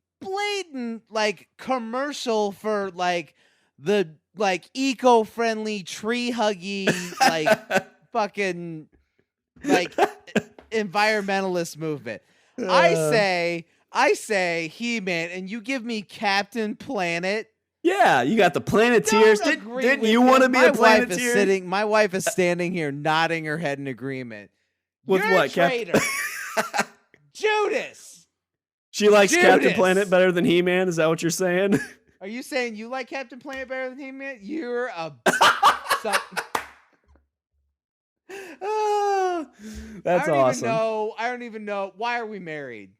like, commercial for, like, the, like, eco-friendly, tree-huggy, like, fucking, like, environmentalist movement. I say He-Man, and you give me Captain Planet. Yeah, you got the Planeteers. Don't agree Didn't with you him. want to be My a wife is Planeteer? My wife is standing here nodding her head in agreement. With You're what, a traitor. Judas. She likes Captain Judas. Planet better than He-Man. Is that what you're saying? Are you saying you like Captain Planet better than He-Man? You're a That's awesome. I don't even know. Why are we married?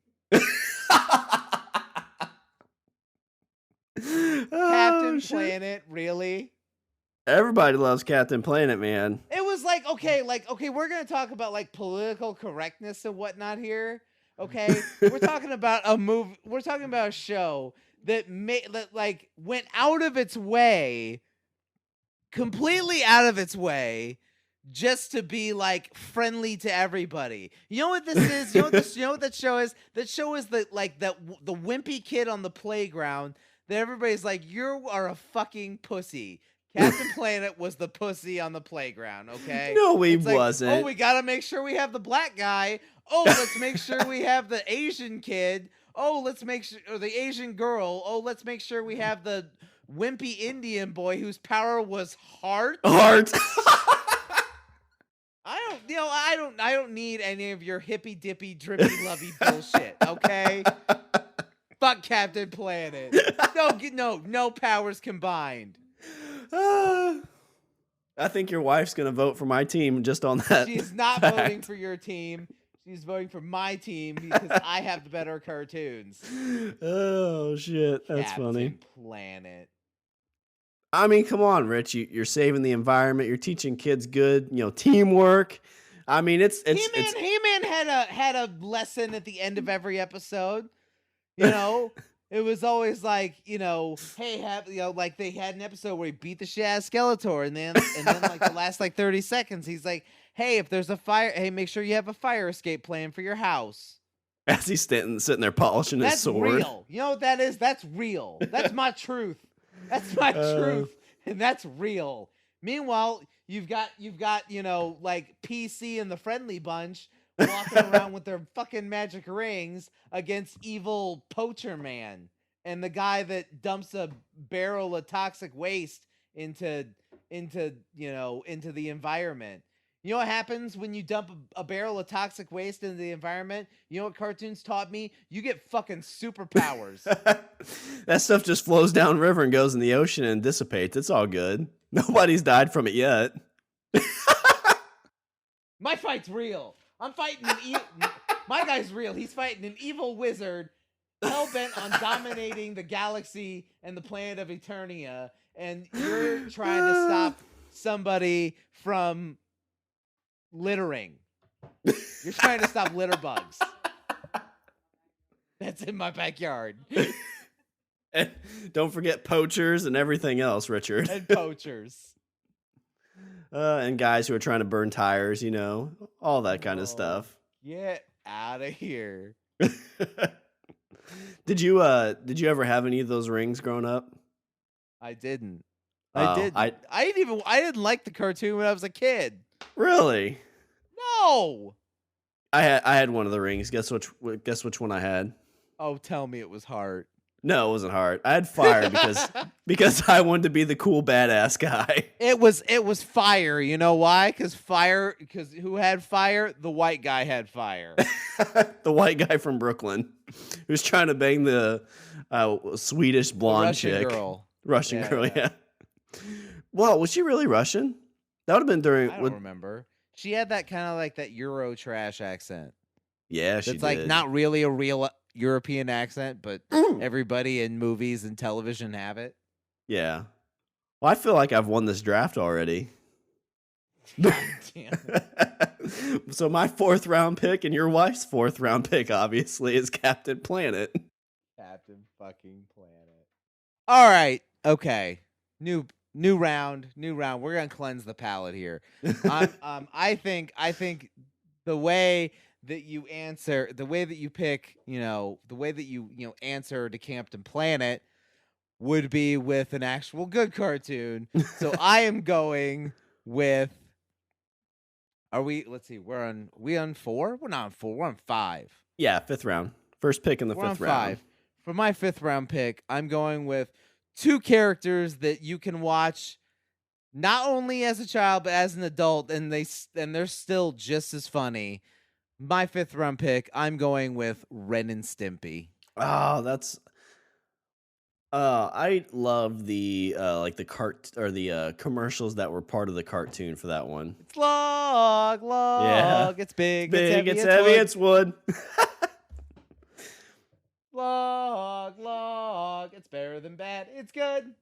Captain Planet, really? Everybody loves Captain Planet, man. It was like, okay, we're gonna talk about like political correctness and whatnot here. Okay, we're talking about a movie. We're talking about a show that went out of its way, completely out of its way, just to be like friendly to everybody. You know what this is? You know what that show is? That show is the wimpy kid on the playground that everybody's like, you are a fucking pussy. Captain Planet was the pussy on the playground, okay? No, he It's like, wasn't. oh, we gotta make sure we have the black guy. Oh, let's make sure we have the Asian kid. Oh, let's make sure, or the Asian girl. Oh, let's make sure we have the wimpy Indian boy whose power was heart. Heart. I don't need any of your hippy dippy drippy lovey bullshit, okay? Fuck Captain Planet. No powers combined. I think your wife's gonna vote for my team just on that. She's not fact. voting for your team. She's voting for my team because I have the better cartoons. Oh shit, that's Captain funny. Planet. I mean, come on, Rich. You're saving the environment. You're teaching kids good, teamwork. I mean, it's He-Man had a lesson at the end of every episode. It was always like, hey, like they had an episode where he beat the shit out of Skeletor, and then like the last like 30 seconds, he's like, hey, if there's a fire, hey, make sure you have a fire escape plan for your house. as he's sitting there polishing his That's sword. real. You know what that is? That's real. That's my truth. That's my truth, and that's real. Meanwhile, you've got like PC and the Friendly Bunch walking around with their fucking magic rings against evil Poacher Man and the guy that dumps a barrel of toxic waste into the environment. You know what happens when you dump a barrel of toxic waste into the environment? You know what cartoons taught me? You get fucking superpowers. That stuff just flows downriver and goes in the ocean and dissipates. It's all good. Nobody's died from it yet. My fight's real. I'm fighting my guy's real. He's fighting an evil wizard hell bent on dominating the galaxy and the planet of Eternia, and you're trying to stop somebody from littering. You're trying to stop litter bugs. That's in my backyard. And don't forget poachers and everything else, Richard. And poachers. And guys who are trying to burn tires, all that kind of stuff. Get out of here. Did you ever have any of those rings growing up? I didn't. Oh, I didn't like the cartoon when I was a kid. Really? No. I had one of the rings. Guess which one I had? Oh, tell me it was hard. No, it wasn't hard. I had fire because I wanted to be the cool badass guy. It was fire. You know why? Because who had fire? The white guy had fire. The white guy from Brooklyn who's trying to bang the Swedish blonde Russian chick. girl. Russian girl, yeah. Well, was she really Russian? That would have been during. I don't remember. She had that kind of like that Euro trash accent. Yeah, she It's did. like not really a real European accent, but everybody in movies and television have it. Yeah. Well, I feel like I've won this draft already. God damn it. So my 4th round pick and your wife's 4th round pick, obviously, is Captain Planet. Captain fucking Planet. All right. Okay. New round. We're gonna cleanse the palate here. I think the way that you answer, the way that you pick, the way that you answer to Captain Planet would be with an actual good cartoon. So I am going with. Let's see. We on 4? We're not on 4. We're on 5. Yeah, 5th round. First pick in the We're on 5th round. 5. For my 5th round pick, I'm going with 2 characters that you can watch not only as a child but as an adult, and they're still just as funny. My 5th round pick, I'm going with Ren and Stimpy. Oh, that's. I love the commercials that were part of the cartoon for that one. It's log, Yeah. it's big, It's heavy, it's wood. Log, it's better than bad, it's good.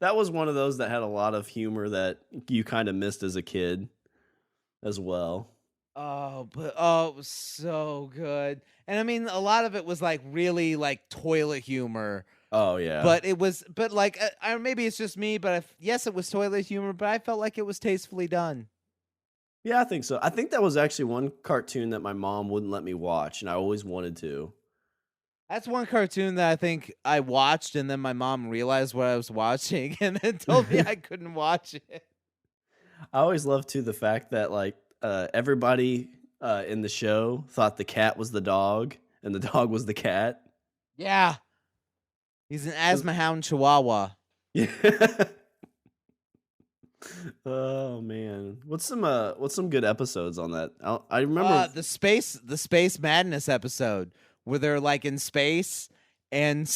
That was one of those that had a lot of humor that you kind of missed as a kid as well. Oh, it was so good. And I mean, a lot of it was like really like toilet humor. Oh yeah. But like, maybe it's just me, but yes, it was toilet humor, but I felt like it was tastefully done. Yeah, I think so. I think that was actually one cartoon that my mom wouldn't let me watch, and I always wanted to. That's one cartoon that I think I watched, and then my mom realized what I was watching, and then told me I couldn't watch it. I always loved too the fact that like everybody in the show thought the cat was the dog and the dog was the cat. Yeah, he's an asthma hound Chihuahua. Yeah. Oh man, what's some good episodes on that? I remember the space madness episode where they're like in space and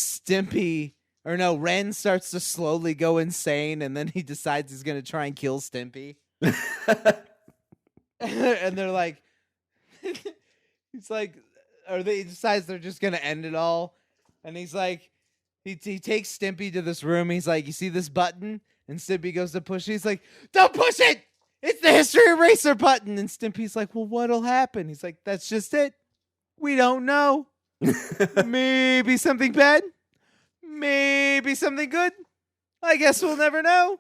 Ren starts to slowly go insane, and then he decides he's gonna try and kill Stimpy. And they're like, he's like, or they decides they're just gonna end it all, and he's like, he takes Stimpy to this room. He's like, you see this button? And Stimpy goes to push it. He's like, don't push it! It's the history eraser button. And Stimpy's like, well, what'll happen? He's like, that's just it. We don't know. Maybe something bad. Maybe something good. I guess we'll never know.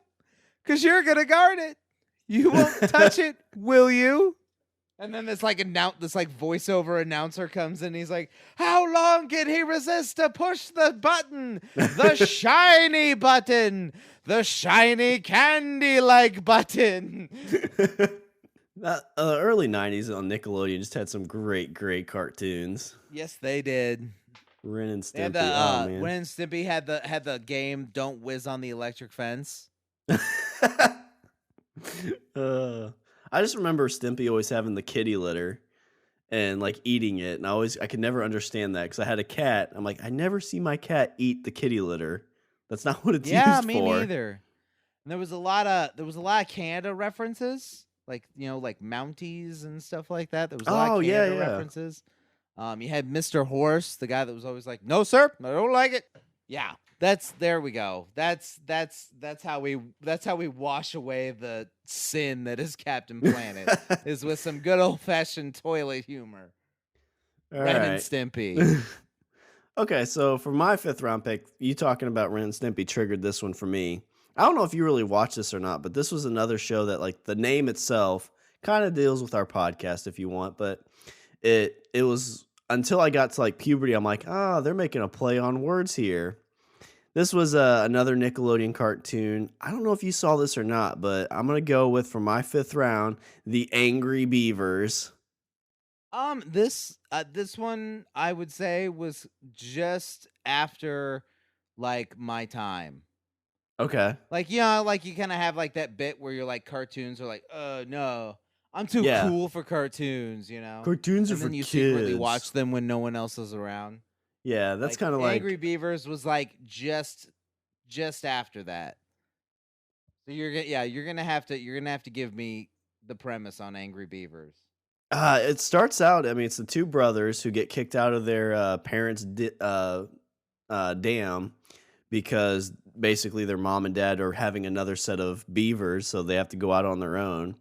Because you're going to guard it. You won't touch it, will you? And then this voiceover announcer comes in. He's like, how long can he resist to push the button? The shiny button. The shiny candy-like button. Early 90s on Nickelodeon just had some great cartoons. Yes, they did. Ren and Stimpy. Man. Ren and Stimpy had the game Don't Whiz on the Electric Fence. I just remember Stimpy always having the kitty litter and like eating it, and I could never understand that because I had a cat. I'm like, I never see my cat eat the kitty litter. That's not what it's used for. Yeah, me neither. And there was a lot of Canada references, like like Mounties and stuff like that. There was a lot of Canada references. You had Mr. Horse, the guy that was always like, "No, sir, I don't like it." Yeah, there we go. That's how we wash away the sin that is Captain Planet is with some good old fashioned toilet humor. All Ren and right. Stimpy. Okay, so for my 5th round pick, you talking about Ren and Stimpy triggered this one for me. I don't know if you really watched this or not, but this was another show that, like, the name itself kind of deals with our podcast if you want, but it was until I got to like puberty, I'm like, they're making a play on words here. This was another Nickelodeon cartoon. I don't know if you saw this or not, but I'm gonna go with, for my 5th round, the Angry Beavers. This one I would say was just after like my time. Okay. Like, like you kind of have like that bit where you're like cartoons are like, no, I'm too Yeah. cool for cartoons, Cartoons are and for then you kids. secretly watch them when no one else is around. Yeah, that's kind of like Angry Beavers was like just after that. So you're gonna have to give me the premise on Angry Beavers. It starts out. I mean, it's the two brothers who get kicked out of their parents' dam because basically their mom and dad are having another set of beavers, so they have to go out on their own.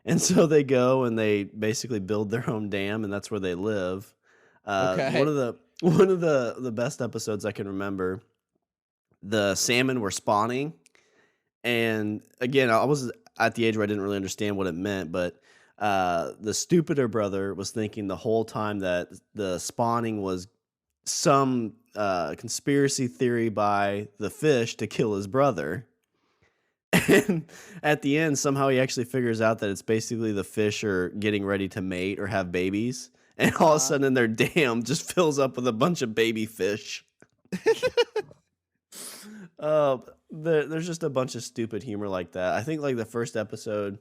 And so they go and they basically build their own dam, and that's where they live. Okay. One of the best episodes I can remember. The salmon were spawning, and again, I was at the age where I didn't really understand what it meant, but the stupider brother was thinking the whole time that the spawning was some conspiracy theory by the fish to kill his brother. And at the end, somehow he actually figures out that it's basically the fish are getting ready to mate or have babies. And all of a sudden their dam just fills up with a bunch of baby fish. There's just a bunch of stupid humor like that. I think like the first episode,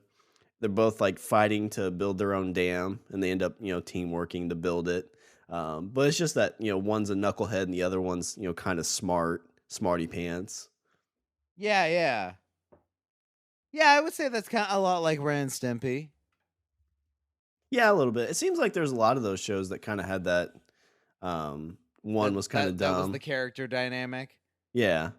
they're both like fighting to build their own dam, and they end up, team working to build it. But it's just that, one's a knucklehead and the other one's, kind of smarty pants. Yeah, I would say that's kind of a lot like Ren and Stimpy. Yeah, a little bit. It seems like there's a lot of those shows that kind of had that. One was kind of dumb. That was the character dynamic. Yeah.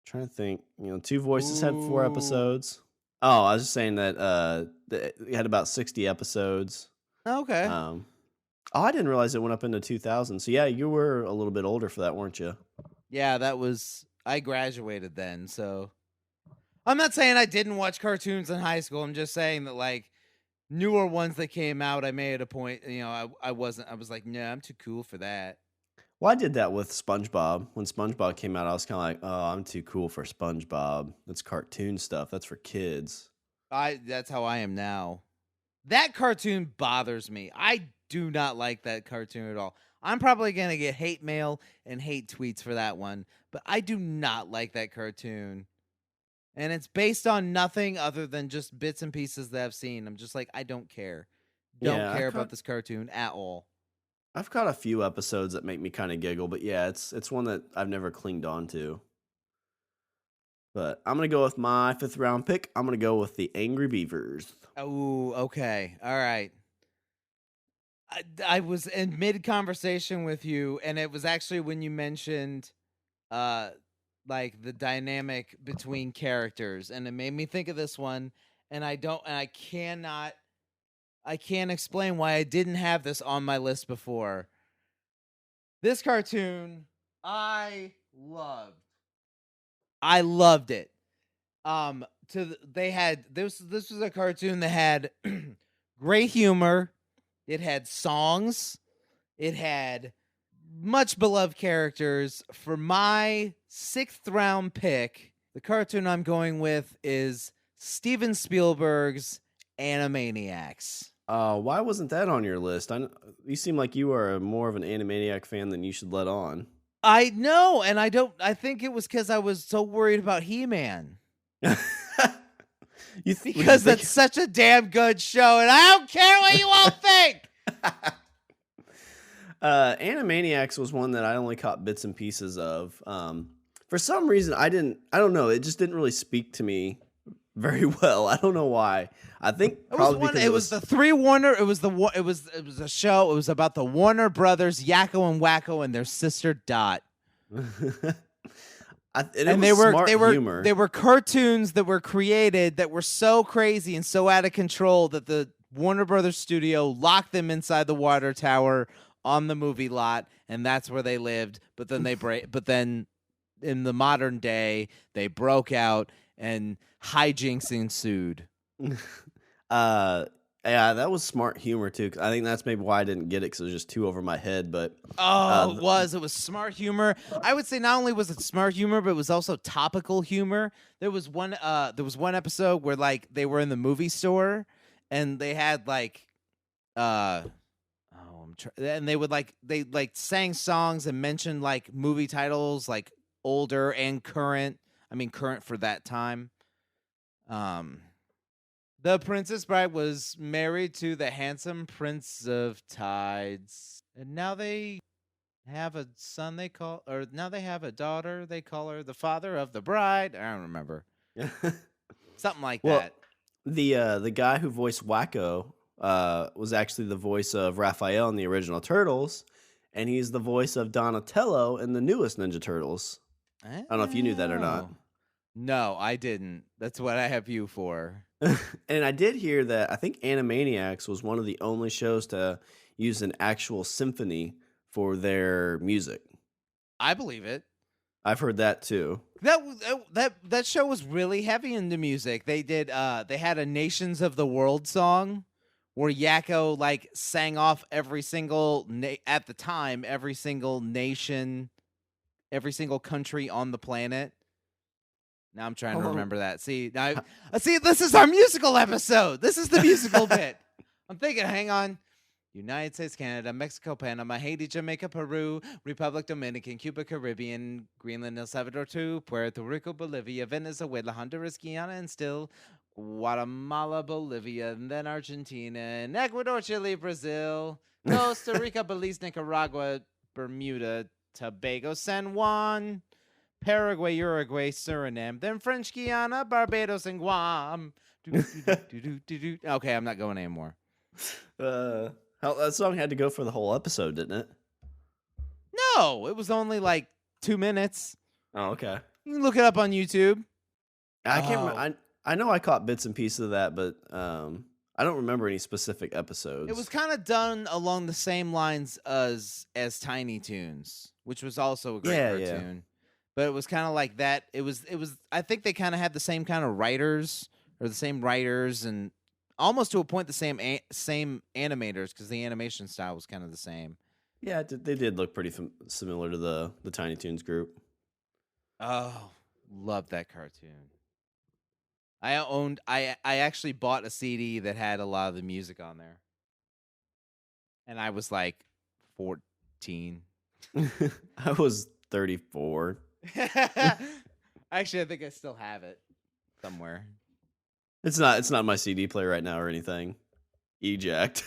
Trying to think. Two Voices had 4 episodes. Oh, I was just saying that it had about 60 episodes. Okay. I didn't realize it went up into 2000. So yeah, you were a little bit older for that, weren't you? Yeah, I graduated then, so I'm not saying I didn't watch cartoons in high school. I'm just saying that like newer ones that came out, I made a point, I was like, "No, I'm too cool for that." Well, I did that with SpongeBob. When SpongeBob came out, I was kind of like, "Oh, I'm too cool for SpongeBob. That's cartoon stuff. That's for kids." That's how I am now. That cartoon bothers me. I do not like that cartoon at all. I'm probably going to get hate mail and hate tweets for that one, but I do not like that cartoon. And it's based on nothing other than just bits and pieces that I've seen. I'm just like, I don't care. Don't care about this cartoon at all. I've caught a few episodes that make me kind of giggle, but yeah, it's one that I've never clinged on to. But I'm going to go with my 5th round pick. I'm going to go with the Angry Beavers. Oh, okay. All right. I was in mid-conversation with you, and it was actually when you mentioned like the dynamic between characters, and it made me think of this one, and I can't explain why I didn't have this on my list before. This cartoon I loved it. This was a cartoon that had great humor. It had songs. It had much beloved characters. For my 6th round pick, the cartoon I'm going with is Steven Spielberg's Animaniacs. Why wasn't that on your list? You seem like you are more of an Animaniac fan than you should let on. I know, and I think it was because I was so worried about He-Man. Because that's such a damn good show, and I don't care what you all think. Animaniacs was one that I only caught bits and pieces of. For some reason, I don't know. It just didn't really speak to me very well. I don't know why. I think It was probably one. because It was the three Warner. It was the one. It was a show. It was about the Warner brothers, Yakko and Wacko, and their sister Dot. And it was smart humor. they were cartoons that were created that were so crazy and so out of control that the Warner Brothers studio locked them inside the water tower on the movie lot, and that's where they lived. But then But then in the modern day, they broke out and hijinks ensued. Yeah, that was smart humor too. 'Cause I think that's maybe why I didn't get it, because it was just too over my head. But It was smart humor. I would say not only was it smart humor, but it was also topical humor. There was one episode where like they were in the movie store and they had like and they would they sang songs and mentioned like movie titles, like older and current. I mean current for that time. The Princess Bride was married to the handsome Prince of Tides. And now they have a son now they have a daughter. They call her the father of the bride. I don't remember. Something like that. The guy who voiced Wacko was actually the voice of Raphael in the original Turtles, and he's the voice of Donatello in the newest Ninja Turtles. I don't know if you knew that or not. No, I didn't. That's what I have you for. And I did hear that I think Animaniacs was one of the only shows to use an actual symphony for their music. I believe it. I've heard that too. That show was really heavy into music. They did they had a Nations of the World song where Yakko like sang off every single at the time every single nation, every single country on the planet. Now I'm trying to remember that. See, this is our musical episode. This is the musical bit. I'm thinking, hang on. United States, Canada, Mexico, Panama, Haiti, Jamaica, Peru, Republic Dominican, Cuba, Caribbean, Greenland, El Salvador, too, Puerto Rico, Bolivia, Venezuela, Honduras, Guyana, and still Guatemala, Bolivia, and then Argentina, and Ecuador, Chile, Brazil, Costa Rica, Belize, Nicaragua, Bermuda, Tobago, San Juan, Paraguay, Uruguay, Suriname, then French Guiana, Barbados, and Guam. Okay, I'm not going anymore. That song had to go for the whole episode, didn't it? No, it was only like 2 minutes. Oh, okay. You can look it up on YouTube. I can't remember. I know I caught bits and pieces of that, but I don't remember any specific episodes. It was kind of done along the same lines as Tiny Toons, which was also a great cartoon. Yeah. But it was kind of like that. It was. I think they kind of had the same kind of writers or the same writers, and almost to a point the same animators, because the animation style was kind of the same. Yeah, they did look pretty similar to the Tiny Toons group. Oh, love that cartoon. I actually bought a CD that had a lot of the music on there, and I was like 14. I was 34. Actually, I think I still have it somewhere. It's not my CD player right now or anything. Eject.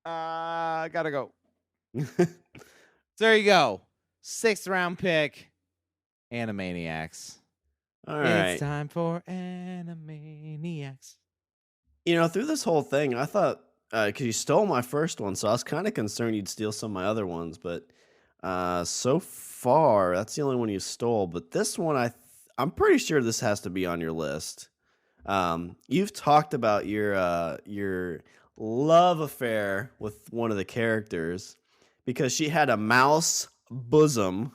I gotta go. So there you go. 6th round pick, Animaniacs. All right. It's time for Animaniacs. You know, through this whole thing, I thought, because you stole my first one, so I was kind of concerned you'd steal some of my other ones, but so far, that's the only one you stole. But this one, I'm pretty sure this has to be on your list. You've talked about your love affair with one of the characters because she had a mouse bosom.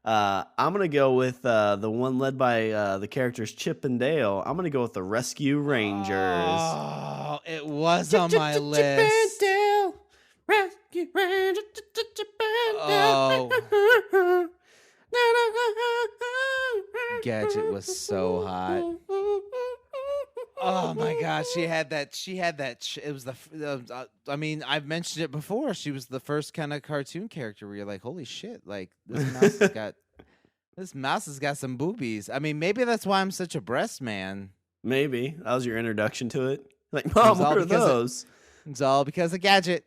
I'm gonna go with the one led by the characters Chip and Dale. I'm gonna go with the Rescue Rangers. Oh, it was on my list. Chip and Dale, Rescue Rangers. Oh. Gadget was so hot. Oh my gosh, she had that. It was I mean, I've mentioned it before. She was the first kind of cartoon character where you're like, holy shit, like this mouse has got some boobies. I mean, maybe that's why I'm such a breast man. Maybe that was your introduction to it. Like, Mom, what are those? It's all because of Gadget.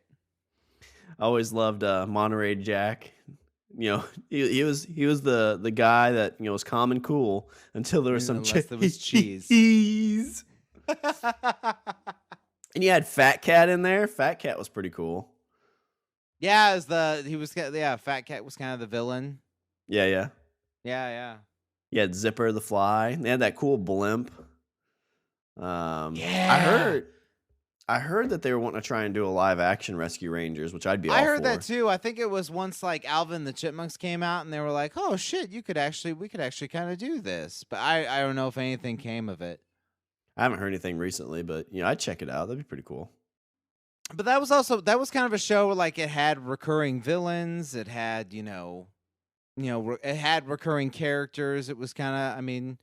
I always loved Monterey Jack he was the guy that was calm and cool until there was some Unless there was cheese. cheese. And you had Fat Cat in there. Fat Cat was pretty cool. Yeah, Fat Cat was kind of the villain. Yeah. Yeah. You had Zipper the Fly. They had that cool blimp. Yeah. I heard that they were wanting to try and do a live action Rescue Rangers, which I'd be all I heard for. that too. I think it was once like Alvin and the Chipmunks came out and they were like, "Oh shit, we could actually kind of do this." But I don't know if anything came of it. I haven't heard anything recently, but I'd check it out. That'd be pretty cool. But that was kind of a show where like it had recurring villains, it had, it had recurring characters. It was kind of,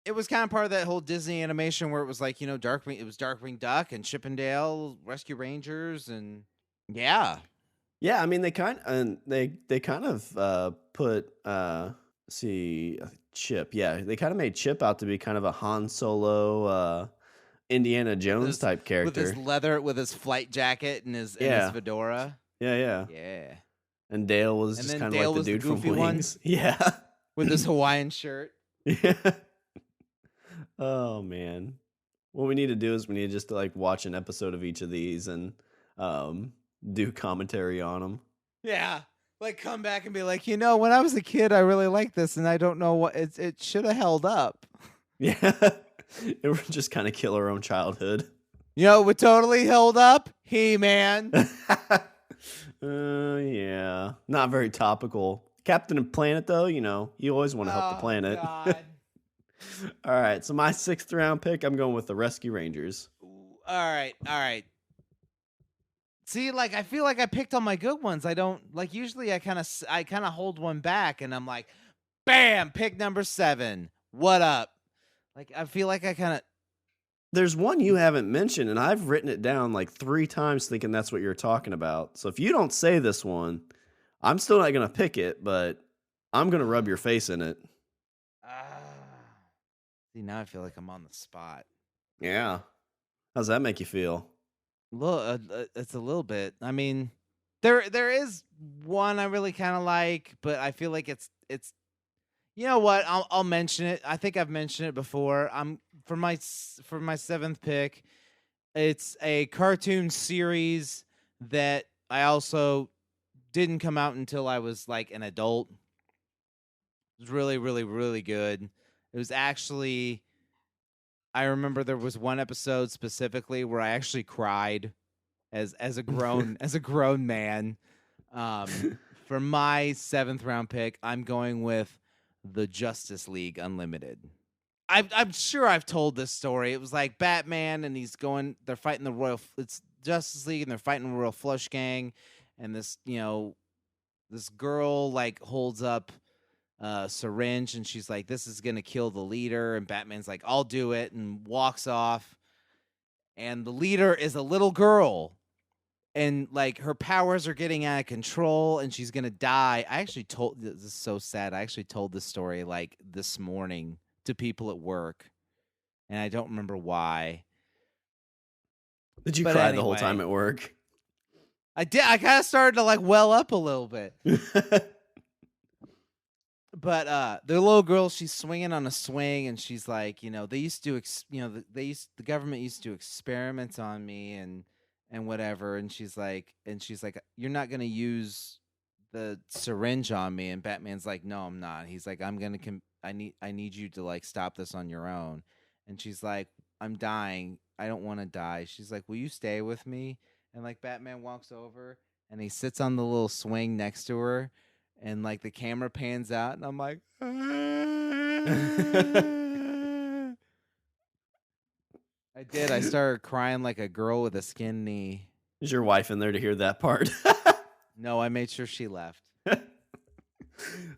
it was kind of part of that whole Disney animation where it was like, Darkwing, it was Darkwing Duck and Chippendale Rescue Rangers, and yeah. Yeah, I mean they kind of put Chip. Yeah, they kind of made Chip out to be kind of a Han Solo Indiana Jones type character with his flight jacket and his fedora. Yeah. And Dale was just kind of like the dude from Wings. Yeah. With his Hawaiian shirt. Yeah. Oh man. What we need to do is we need just to like watch an episode of each of these and do commentary on them. Yeah. Like come back and be like, when I was a kid, I really liked this and I don't know what it should have held up. Yeah. It would just kind of kill our own childhood. It would totally held up. He-Man. Yeah. Not very topical. Captain Planet, though, you always want to help the planet. God. All right. So my 6th round pick, I'm going with the Rescue Rangers. All right. See, like I feel like I picked all my good ones. I don't like usually I kind of hold one back and I'm like, bam, pick number 7. What up? Like I feel like I kind of. There's one you haven't mentioned, and I've written it down like 3 times thinking that's what you're talking about. So if you don't say this one, I'm still not going to pick it, but I'm going to rub your face in it. See, now I feel like I'm on the spot. Yeah. How's that make you feel? It's a little bit. I mean, there is one I really kind of like, but I feel like it's. You know what? I'll mention it. I think I've mentioned it before. For my 7th pick. It's a cartoon series that I also didn't come out until I was like an adult. It was really, really, really good. It was actually. I remember there was one episode specifically where I actually cried as a grown man. For my 7th round pick, I'm going with the Justice League Unlimited. I'm sure I've told this story. It was like Batman and they're fighting it's Justice League and they're fighting the Royal Flush Gang, and this girl like holds up a syringe and she's like, this is gonna kill the leader, and Batman's like, I'll do it, and walks off, and the leader is a little girl. And like her powers are getting out of control and she's gonna die. This is so sad. I actually told this story like this morning to people at work, and I don't remember why. Did you cry the whole time at work? I did. I kind of started to like well up a little bit. But the little girl, she's swinging on a swing, and she's like, they used to, the government used to experiment on me and whatever, and she's like, you're not gonna use the syringe on me, and Batman's like, no, I'm not. He's like, I need you to like stop this on your own, and she's like, I'm dying. I don't want to die. She's like, will you stay with me? And like Batman walks over and he sits on the little swing next to her, and like the camera pans out, and I'm like, I did. I started crying like a girl with a skin knee. Is your wife in there to hear that part? No, I made sure she left.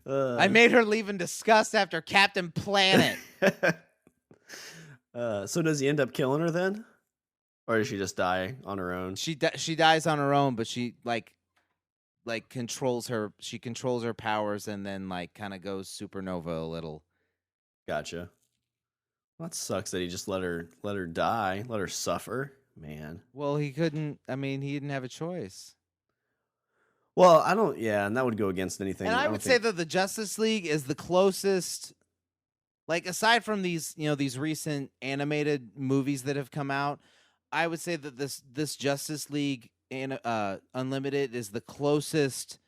I made her leave in disgust after Captain Planet. So does he end up killing her then? Or does she just die on her own? She dies on her own, but she like controls her. She controls her powers and then like kind of goes supernova a little. Gotcha. Well, that sucks that he just let her die, let her suffer, man. Well, he couldn't. I mean, he didn't have a choice. Well, I don't. Yeah, and that would go against anything. And I I would don't say think. that the Justice League is the closest, like aside from these, these recent animated movies that have come out, I would say that this Justice League and Unlimited is the closest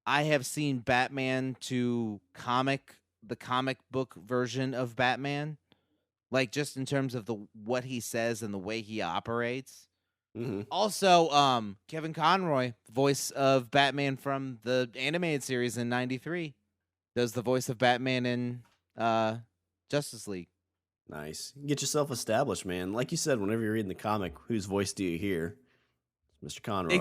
I have seen Batman to the comic book version of Batman. Like just in terms of the what he says and the way he operates. Hmm. Also, Kevin Conroy, voice of Batman from the animated series in '93, does the voice of Batman in Justice League. Nice. Get yourself established, man. Like you said, whenever you're reading the comic, whose voice do you hear? Mr. Conroy.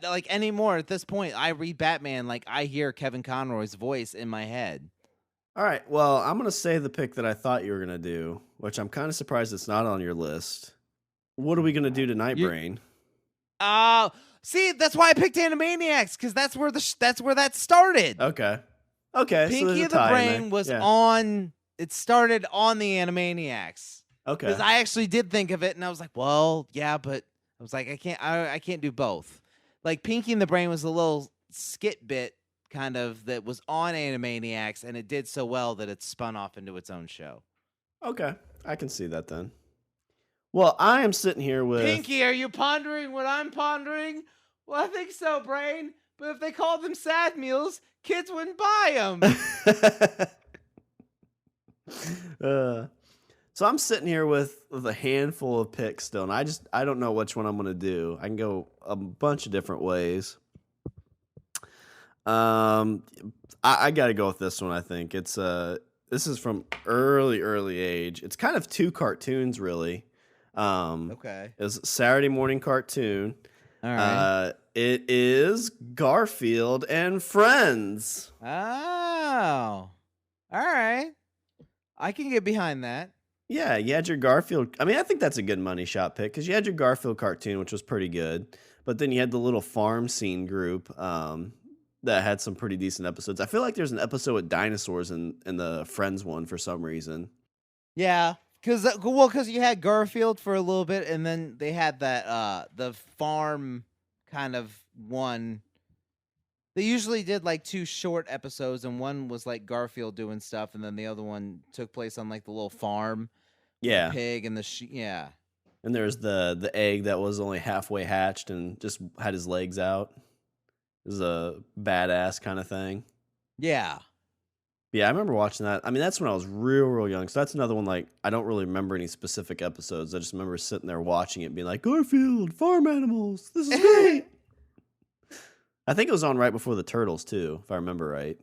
Like anymore at this point, I read Batman like I hear Kevin Conroy's voice in my head. All right. Well, I'm gonna say the pick that I thought you were gonna do, which I'm kind of surprised it's not on your list. What are we gonna do tonight, You- Brain? See, that's why I picked Animaniacs because that's where that started. Okay. Okay. so Pinky there's a of the tie in Brain there. was Yeah. on. It started on the Animaniacs. Okay. Because I actually did think of it, and I was like, well, yeah, but I was like, I can't do both. Like Pinky and the Brain was a little skit bit kind of that was on Animaniacs, and it did so well that it spun off into its own show. Okay. I can see that then. Well, I am sitting here with Pinky, are you pondering what I'm pondering? Well, I think so, Brain. But if they called them sad meals, kids wouldn't buy them. So I'm sitting here with a handful of picks still, and I don't know which one I'm gonna do. I can go a bunch of different ways. I got to go with this one. I think this is from early age. It's kind of two cartoons really. Okay. It's a Saturday morning cartoon. All right. It is Garfield and Friends. Oh. All right. I can get behind that. Yeah, you had your Garfield. I mean, I think that's a good money shot pick because you had your Garfield cartoon, which was pretty good. But then you had the little farm scene group that had some pretty decent episodes. I feel like there's an episode with dinosaurs in the Friends one for some reason. Yeah. Because you had Garfield for a little bit, and then they had that the farm kind of one. They usually did like two short episodes, and one was like Garfield doing stuff, and then the other one took place on like the little farm. Yeah. The pig and yeah. And there's the egg that was only halfway hatched and just had his legs out. It was a badass kind of thing. Yeah. Yeah, I remember watching that. I mean, that's when I was real young. So that's another one, like, I don't really remember any specific episodes. I just remember sitting there watching it and being like, Garfield, farm animals, this is great. I think it was on right before the Turtles, too, if I remember right.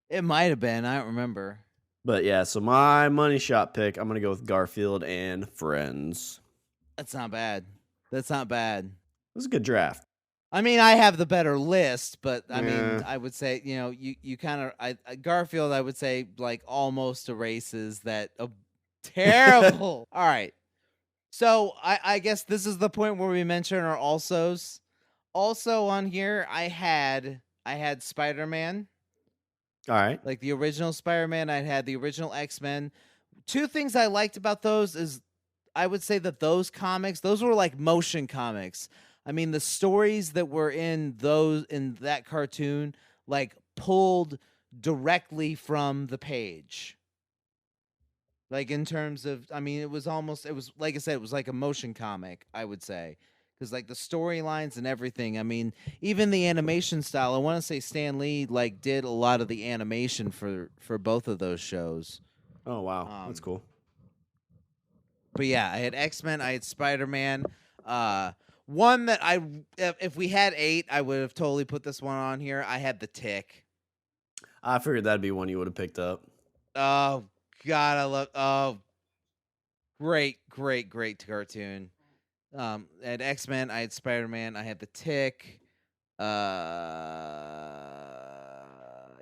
It might have been. I don't remember. But yeah, so my money shot pick, I'm going to go with Garfield and Friends. That's not bad. That's not bad. It was a good draft. I mean, I have the better list, but I Yeah. mean, I would say, you kind of, Garfield, I would say, like, almost erases that terrible. All right. So I guess this is the point where we mention our alsos. Also on here, I had Spider-Man, All right. like the original Spider-Man. I had the original X-Men. Two things I liked about those is I would say that those were like motion comics. I mean, the stories that were in that cartoon, like pulled directly from the page. Like in terms of, I mean, it was like I said, it was like a motion comic, I would say. Because like the storylines and everything, I mean, even the animation style, I want to say Stan Lee like did a lot of the animation for both of those shows. Oh, wow. That's cool. But yeah, I had X-Men, I had Spider-Man. One that if we had 8, I would have totally put this one on here. I had The Tick. I figured that'd be one you would have picked up. Oh God, great cartoon. I had X-Men, I had Spider-Man, I had The Tick.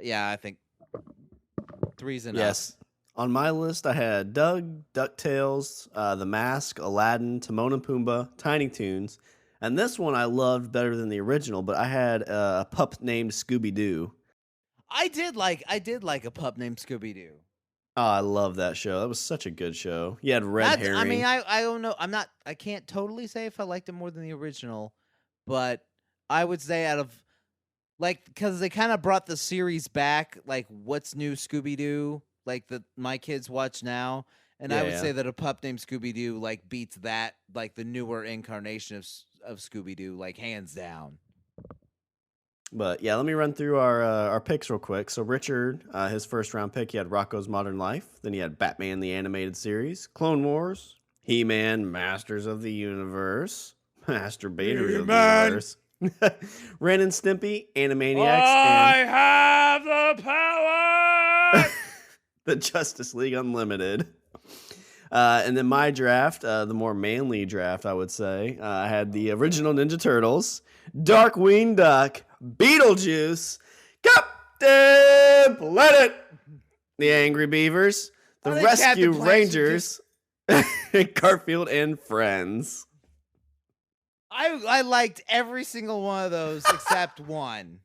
Yeah, I think 3's enough. Yes. On my list, I had Doug, DuckTales, The Mask, Aladdin, Timon and Pumbaa, Tiny Toons, and this one I loved better than the original. But I had a pup named Scooby Doo. I did like a pup named Scooby Doo. Oh, I love that show. That was such a good show. You had Red Herring. I mean, I don't know. I can't totally say if I liked it more than the original, but I would say out of like because they kind of brought the series back, like What's New Scooby Doo, like the my kids watch now, and I would say that A Pup Named Scooby Doo like beats that, like the newer incarnation of Scooby Doo, like hands down. But yeah, let me run through our picks real quick. So Richard, his first round pick, he had Rocko's Modern Life. Then he had Batman the Animated Series, Clone Wars, He-Man, Masters of the Universe, Masturbator of the Universe, Ren and Stimpy, Animaniacs, I have the power. the Justice League Unlimited. And then my draft, the more manly draft, I would say, I had the original Ninja Turtles, Darkwing Duck, Beetlejuice, Captain Planet, the Angry Beavers, the Rescue Rangers, Garfield and Friends. I liked every single one of those except one.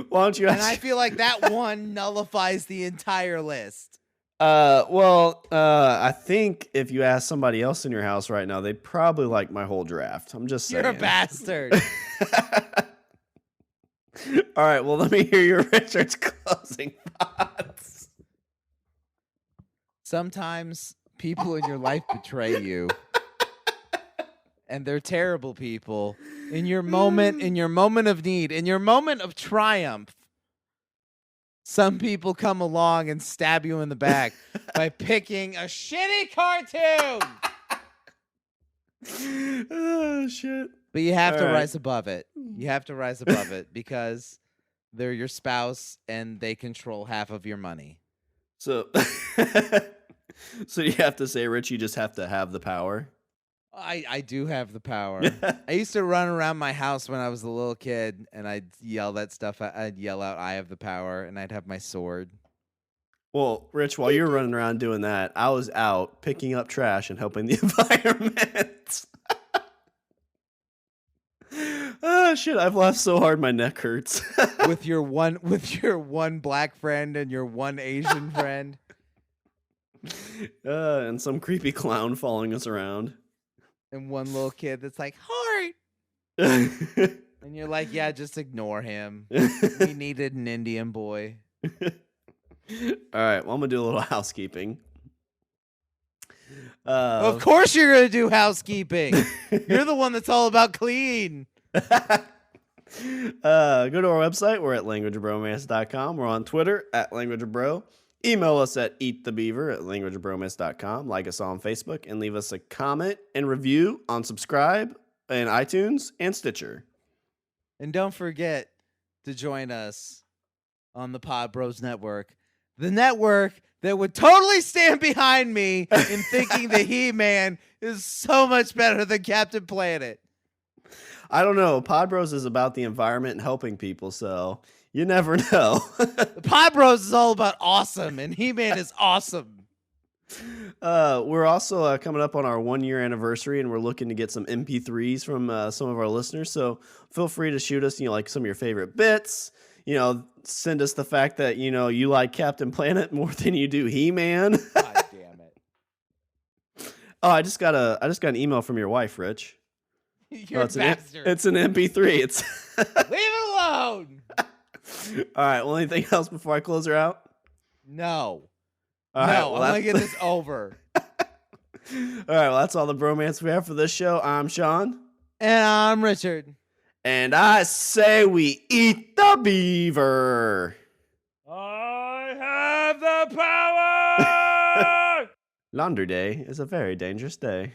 Why don't you ask? And I feel like that one nullifies the entire list. I think if you ask somebody else in your house right now, they'd probably like my whole draft. I'm just saying. You're a bastard. All right, well, let me hear your Richard's closing thoughts. Sometimes people in your life betray you. And they're terrible people. In your moment of need, in your moment of triumph, some people come along and stab you in the back by picking a shitty cartoon. Oh, shit. But you have to rise above it. You have to rise above it because they're your spouse and they control half of your money. So, so you have to say, Rich, you just have to have the power. I do have the power. I used to run around my house when I was a little kid, and I'd yell that stuff. I'd yell out, "I have the power," and I'd have my sword. Well, Rich, while you were running around doing that, I was out picking up trash and helping the environment. Oh shit! I've laughed so hard my neck hurts. with your one black friend and your one Asian friend, and some creepy clown following us around. And one little kid that's like, heart. And you're like, yeah, just ignore him. We needed an Indian boy. All right, well, I'm going to do a little housekeeping. Of course you're going to do housekeeping. You're the one that's all about clean. Go to our website. We're at languageofbromance.com. We're on Twitter at languageofbro. Email us at eatthebeaver@languageofbromance.com. Like us on Facebook and leave us a comment and review on Subscribe and iTunes and Stitcher. And don't forget to join us on the Pod Bros Network, the network that would totally stand behind me in thinking that He-Man is so much better than Captain Planet. I don't know. Pod Bros is about the environment and helping people, so you never know. The Pod Bros is all about awesome, and He-Man is awesome. We're also coming up on our 1-year anniversary, and we're looking to get some MP3s from some of our listeners. So feel free to shoot us, like some of your favorite bits. Send us the fact that you like Captain Planet more than you do He-Man. God damn it! Oh, I just got an email from your wife, Rich. You're a bastard. It's an MP3. It's leave it alone. All right. Well, anything else before I close her out? No. All right, well, I want to get this over. All right. Well, that's all the bromance we have for this show. I'm Sean. And I'm Richard. And I say we eat the beaver. I have the power. Laundry day is a very dangerous day.